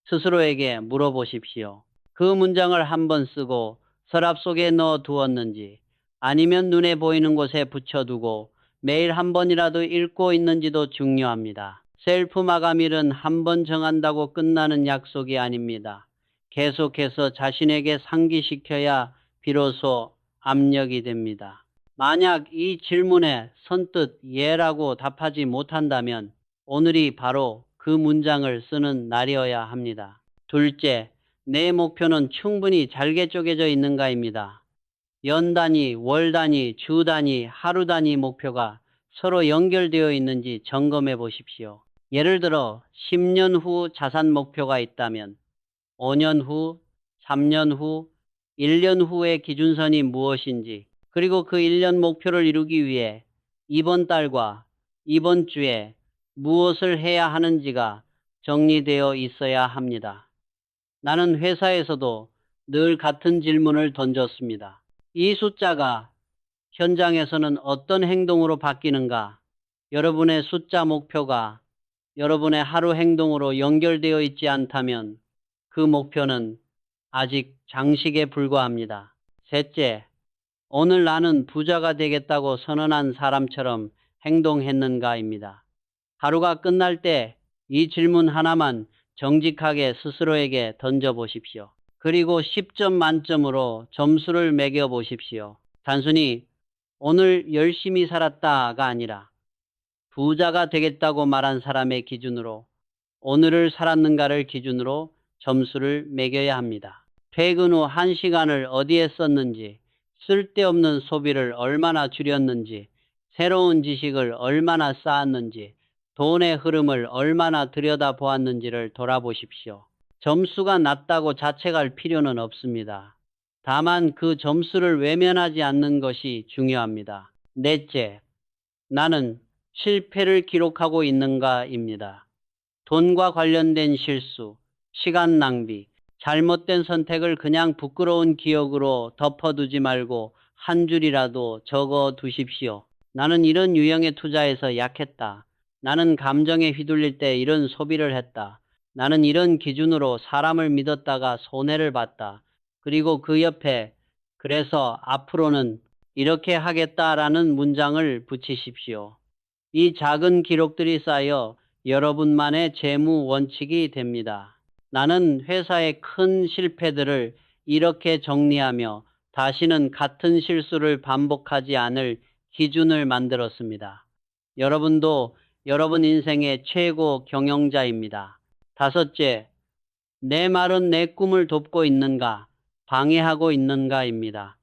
스스로에게 물어보십시오. 그 문장을 한번 쓰고 서랍 속에 넣어 두었는지 아니면 눈에 보이는 곳에 붙여두고 매일 한 번이라도 읽고 있는지도 중요합니다. 셀프 마감일은 한 번 정한다고 끝나는 약속이 아닙니다. 계속해서 자신에게 상기시켜야 비로소 압력이 됩니다. 만약 이 질문에 선뜻 예라고 답하지 못한다면 오늘이 바로 그 문장을 쓰는 날이어야 합니다. 둘째, 내 목표는 충분히 잘게 쪼개져 있는가입니다. 연 단위, 월 단위, 주 단위, 하루 단위 목표가 서로 연결되어 있는지 점검해 보십시오. 예를 들어 10년 후 자산 목표가 있다면 5년 후, 3년 후, 1년 후의 기준선이 무엇인지 그리고 그 1년 목표를 이루기 위해 이번 달과 이번 주에 무엇을 해야 하는지가 정리되어 있어야 합니다. 나는 회사에서도 늘 같은 질문을 던졌습니다. 이 숫자가 현장에서는 어떤 행동으로 바뀌는가? 여러분의 숫자 목표가 여러분의 하루 행동으로 연결되어 있지 않다면 그 목표는 아직 장식에 불과합니다. 셋째, 오늘 나는 부자가 되겠다고 선언한 사람처럼 행동했는가입니다. 하루가 끝날 때 이 질문 하나만 정직하게 스스로에게 던져보십시오. 그리고 10점 만점으로 점수를 매겨보십시오. 단순히 오늘 열심히 살았다가 아니라 부자가 되겠다고 말한 사람의 기준으로 오늘을 살았는가를 기준으로 점수를 매겨야 합니다. 퇴근 후 1시간을 어디에 썼는지, 쓸데없는 소비를 얼마나 줄였는지, 새로운 지식을 얼마나 쌓았는지, 돈의 흐름을 얼마나 들여다보았는지를 돌아보십시오. 점수가 낮다고 자책할 필요는 없습니다. 다만 그 점수를 외면하지 않는 것이 중요합니다. 넷째, 나는 실패를 기록하고 있는가입니다. 돈과 관련된 실수, 시간 낭비, 잘못된 선택을 그냥 부끄러운 기억으로 덮어두지 말고 한 줄이라도 적어 두십시오. 나는 이런 유형에 투자해서 약했다. 나는 감정에 휘둘릴 때 이런 소비를 했다. 나는 이런 기준으로 사람을 믿었다가 손해를 봤다. 그리고 그 옆에 그래서 앞으로는 이렇게 하겠다라는 문장을 붙이십시오. 이 작은 기록들이 쌓여 여러분만의 재무 원칙이 됩니다. 나는 회사의 큰 실패들을 이렇게 정리하며 다시는 같은 실수를 반복하지 않을 기준을 만들었습니다. 여러분도 여러분 인생의 최고 경영자입니다. 다섯째, 내 말은 내 꿈을 돕고 있는가, 방해하고 있는가입니다.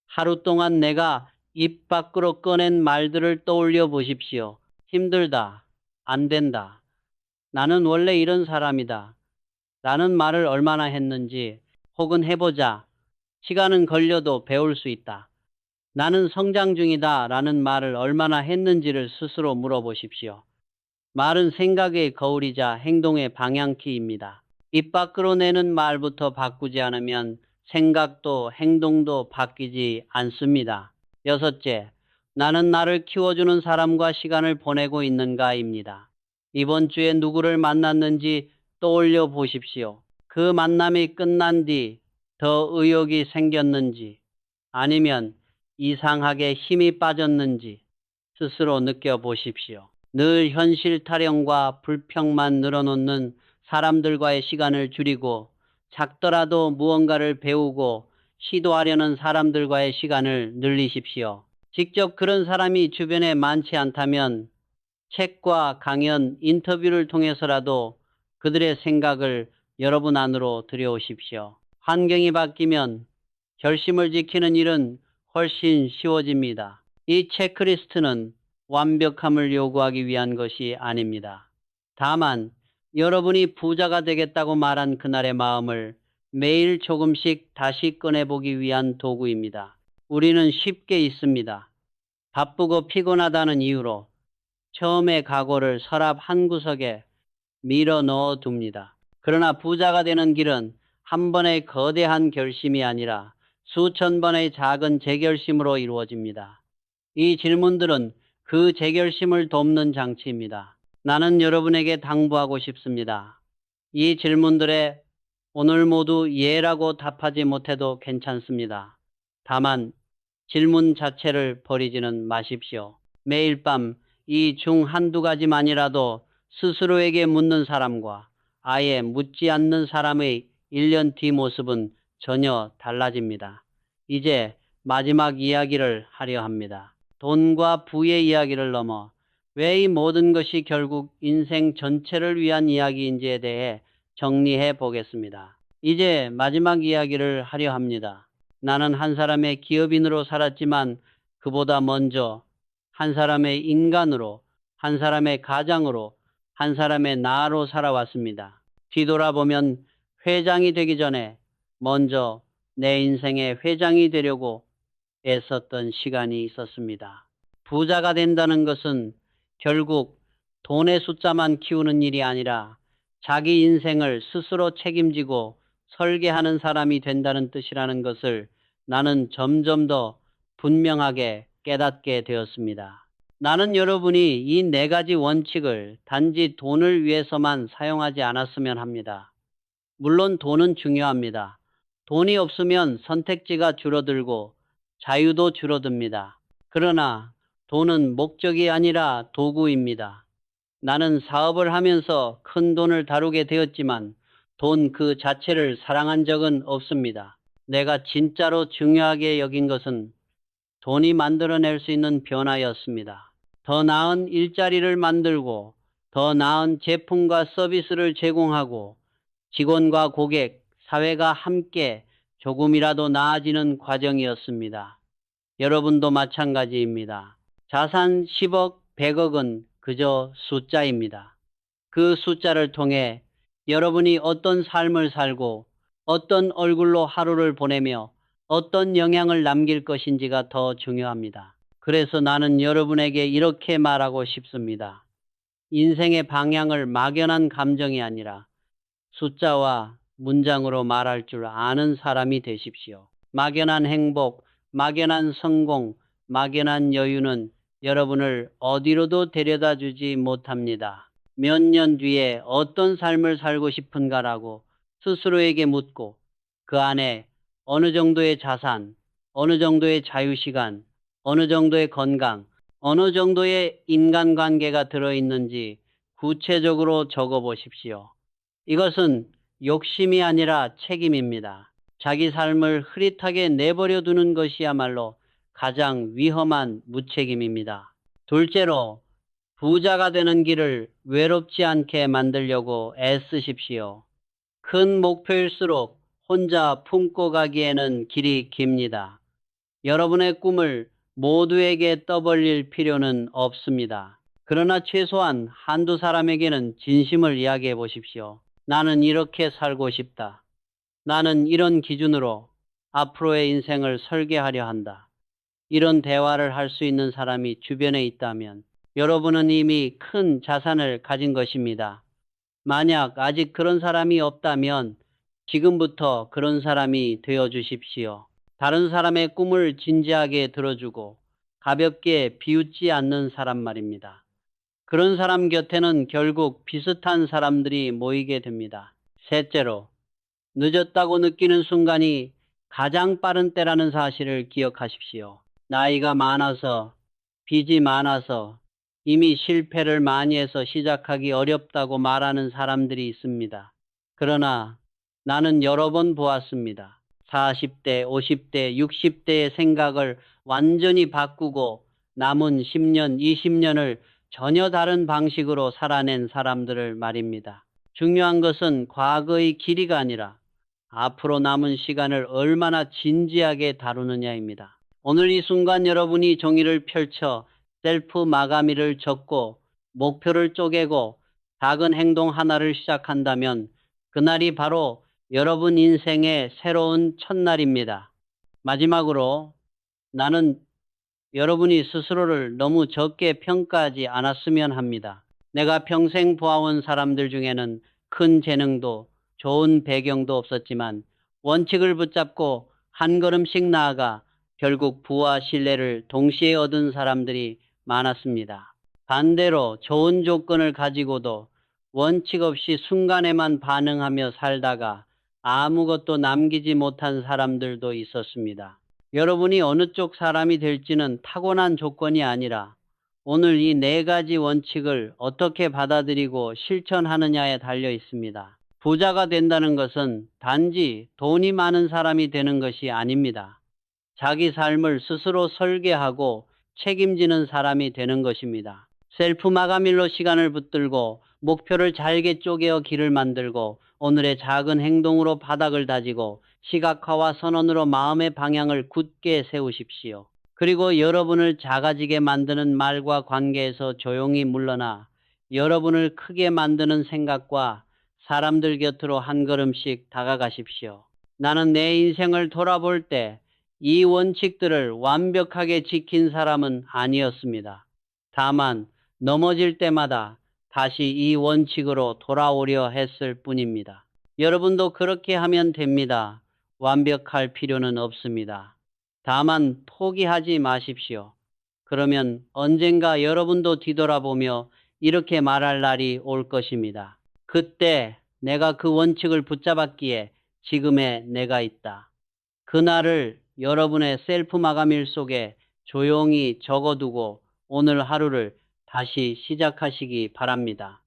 하루 동안 내가 입 밖으로 꺼낸 말들을 떠올려 보십시오. 힘들다. 안 된다. 나는 원래 이런 사람이다. 라는 말을 얼마나 했는지, 혹은 해보자. 시간은 걸려도 배울 수 있다. 나는 성장 중이다. 라는 말을 얼마나 했는지를 스스로 물어보십시오. 말은 생각의 거울이자 행동의 방향키입니다. 입 밖으로 내는 말부터 바꾸지 않으면 생각도 행동도 바뀌지 않습니다. 여섯째, 나는 나를 키워주는 사람과 시간을 보내고 있는가입니다. 이번 주에 누구를 만났는지 떠올려 보십시오. 그 만남이 끝난 뒤 더 의욕이 생겼는지 아니면 이상하게 힘이 빠졌는지 스스로 느껴보십시오. 늘 현실 타령과 불평만 늘어놓는 사람들과의 시간을 줄이고 작더라도 무언가를 배우고 시도하려는 사람들과의 시간을 늘리십시오. 직접 그런 사람이 주변에 많지 않다면 책과 강연, 인터뷰를 통해서라도 그들의 생각을 여러분 안으로 들여오십시오. 환경이 바뀌면 결심을 지키는 일은 훨씬 쉬워집니다. 이 체크리스트는 완벽함을 요구하기 위한 것이 아닙니다. 다만 여러분이 부자가 되겠다고 말한 그날의 마음을 매일 조금씩 다시 꺼내보기 위한 도구입니다. 우리는 쉽게 잊습니다. 바쁘고 피곤하다는 이유로 처음의 각오를 서랍 한 구석에 밀어 넣어 둡니다. 그러나 부자가 되는 길은 한 번의 거대한 결심이 아니라 수천 번의 작은 재결심으로 이루어집니다. 이 질문들은 그 재결심을 돕는 장치입니다. 나는 여러분에게 당부하고 싶습니다. 이 질문들에 오늘 모두 예라고 답하지 못해도 괜찮습니다. 다만 질문 자체를 버리지는 마십시오. 매일 밤 이 중 한두 가지만이라도 스스로에게 묻는 사람과 아예 묻지 않는 사람의 1년 뒤 모습은 전혀 달라집니다. 이제 마지막 이야기를 하려 합니다. 돈과 부의 이야기를 넘어 왜 이 모든 것이 결국 인생 전체를 위한 이야기인지에 대해 정리해 보겠습니다. 이제 마지막 이야기를 하려 합니다. 나는 한 사람의 기업인으로 살았지만 그보다 먼저 한 사람의 인간으로, 한 사람의 가장으로, 한 사람의 나로 살아왔습니다. 뒤돌아보면 회장이 되기 전에 먼저 내 인생의 회장이 되려고 애썼던 시간이 있었습니다. 부자가 된다는 것은 결국 돈의 숫자만 키우는 일이 아니라 자기 인생을 스스로 책임지고 설계하는 사람이 된다는 뜻이라는 것을 나는 점점 더 분명하게 깨닫게 되었습니다. 나는 여러분이 이 네 가지 원칙을 단지 돈을 위해서만 사용하지 않았으면 합니다. 물론 돈은 중요합니다. 돈이 없으면 선택지가 줄어들고 자유도 줄어듭니다. 그러나 돈은 목적이 아니라 도구입니다. 나는 사업을 하면서 큰 돈을 다루게 되었지만 돈 그 자체를 사랑한 적은 없습니다. 내가 진짜로 중요하게 여긴 것은 돈이 만들어낼 수 있는 변화였습니다. 더 나은 일자리를 만들고 더 나은 제품과 서비스를 제공하고 직원과 고객, 사회가 함께 조금이라도 나아지는 과정이었습니다. 여러분도 마찬가지입니다. 자산 10억, 100억은 그저 숫자입니다. 그 숫자를 통해 여러분이 어떤 삶을 살고 어떤 얼굴로 하루를 보내며 어떤 영향을 남길 것인지가 더 중요합니다. 그래서 나는 여러분에게 이렇게 말하고 싶습니다. 인생의 방향을 막연한 감정이 아니라 숫자와 문장으로 말할 줄 아는 사람이 되십시오. 막연한 행복, 막연한 성공, 막연한 여유는 여러분을 어디로도 데려다 주지 못합니다. 몇 년 뒤에 어떤 삶을 살고 싶은가라고 스스로에게 묻고 그 안에 어느 정도의 자산, 어느 정도의 자유시간, 어느 정도의 건강, 어느 정도의 인간관계가 들어있는지 구체적으로 적어 보십시오. 이것은 욕심이 아니라 책임입니다. 자기 삶을 흐릿하게 내버려 두는 것이야말로 가장 위험한 무책임입니다. 둘째로, 부자가 되는 길을 외롭지 않게 만들려고 애쓰십시오. 큰 목표일수록 혼자 품고 가기에는 길이 깁니다. 여러분의 꿈을 모두에게 떠벌릴 필요는 없습니다. 그러나 최소한 한두 사람에게는 진심을 이야기해 보십시오. 나는 이렇게 살고 싶다. 나는 이런 기준으로 앞으로의 인생을 설계하려 한다. 이런 대화를 할 수 있는 사람이 주변에 있다면 여러분은 이미 큰 자산을 가진 것입니다. 만약 아직 그런 사람이 없다면 지금부터 그런 사람이 되어 주십시오. 다른 사람의 꿈을 진지하게 들어주고 가볍게 비웃지 않는 사람 말입니다. 그런 사람 곁에는 결국 비슷한 사람들이 모이게 됩니다. 셋째로, 늦었다고 느끼는 순간이 가장 빠른 때라는 사실을 기억하십시오. 나이가 많아서, 빚이 많아서, 이미 실패를 많이 해서 시작하기 어렵다고 말하는 사람들이 있습니다. 그러나 나는 여러 번 보았습니다. 40대, 50대, 60대의 생각을 완전히 바꾸고 남은 10년, 20년을 전혀 다른 방식으로 살아낸 사람들을 말입니다. 중요한 것은 과거의 길이가 아니라 앞으로 남은 시간을 얼마나 진지하게 다루느냐입니다. 오늘 이 순간 여러분이 종이를 펼쳐 셀프 마감일을 적고 목표를 쪼개고 작은 행동 하나를 시작한다면 그날이 바로 여러분 인생의 새로운 첫날입니다. 마지막으로, 나는 여러분이 스스로를 너무 적게 평가하지 않았으면 합니다. 내가 평생 보아온 사람들 중에는 큰 재능도 좋은 배경도 없었지만 원칙을 붙잡고 한 걸음씩 나아가 결국 부와 신뢰를 동시에 얻은 사람들이 많았습니다. 반대로 좋은 조건을 가지고도 원칙 없이 순간에만 반응하며 살다가 아무것도 남기지 못한 사람들도 있었습니다. 여러분이 어느 쪽 사람이 될지는 타고난 조건이 아니라 오늘 이 네 가지 원칙을 어떻게 받아들이고 실천하느냐에 달려 있습니다. 부자가 된다는 것은 단지 돈이 많은 사람이 되는 것이 아닙니다. 자기 삶을 스스로 설계하고 책임지는 사람이 되는 것입니다. 셀프 마감일로 시간을 붙들고 목표를 잘게 쪼개어 길을 만들고 오늘의 작은 행동으로 바닥을 다지고 시각화와 선언으로 마음의 방향을 굳게 세우십시오. 그리고 여러분을 작아지게 만드는 말과 관계에서 조용히 물러나 여러분을 크게 만드는 생각과 사람들 곁으로 한 걸음씩 다가가십시오. 나는 내 인생을 돌아볼 때 이 원칙들을 완벽하게 지킨 사람은 아니었습니다. 다만 넘어질 때마다 다시 이 원칙으로 돌아오려 했을 뿐입니다. 여러분도 그렇게 하면 됩니다. 완벽할 필요는 없습니다. 다만 포기하지 마십시오. 그러면 언젠가 여러분도 뒤돌아보며 이렇게 말할 날이 올 것입니다. 그때 내가 그 원칙을 붙잡았기에 지금의 내가 있다. 그날을 여러분의 셀프 마감일 속에 조용히 적어두고 오늘 하루를 다시 시작하시기 바랍니다.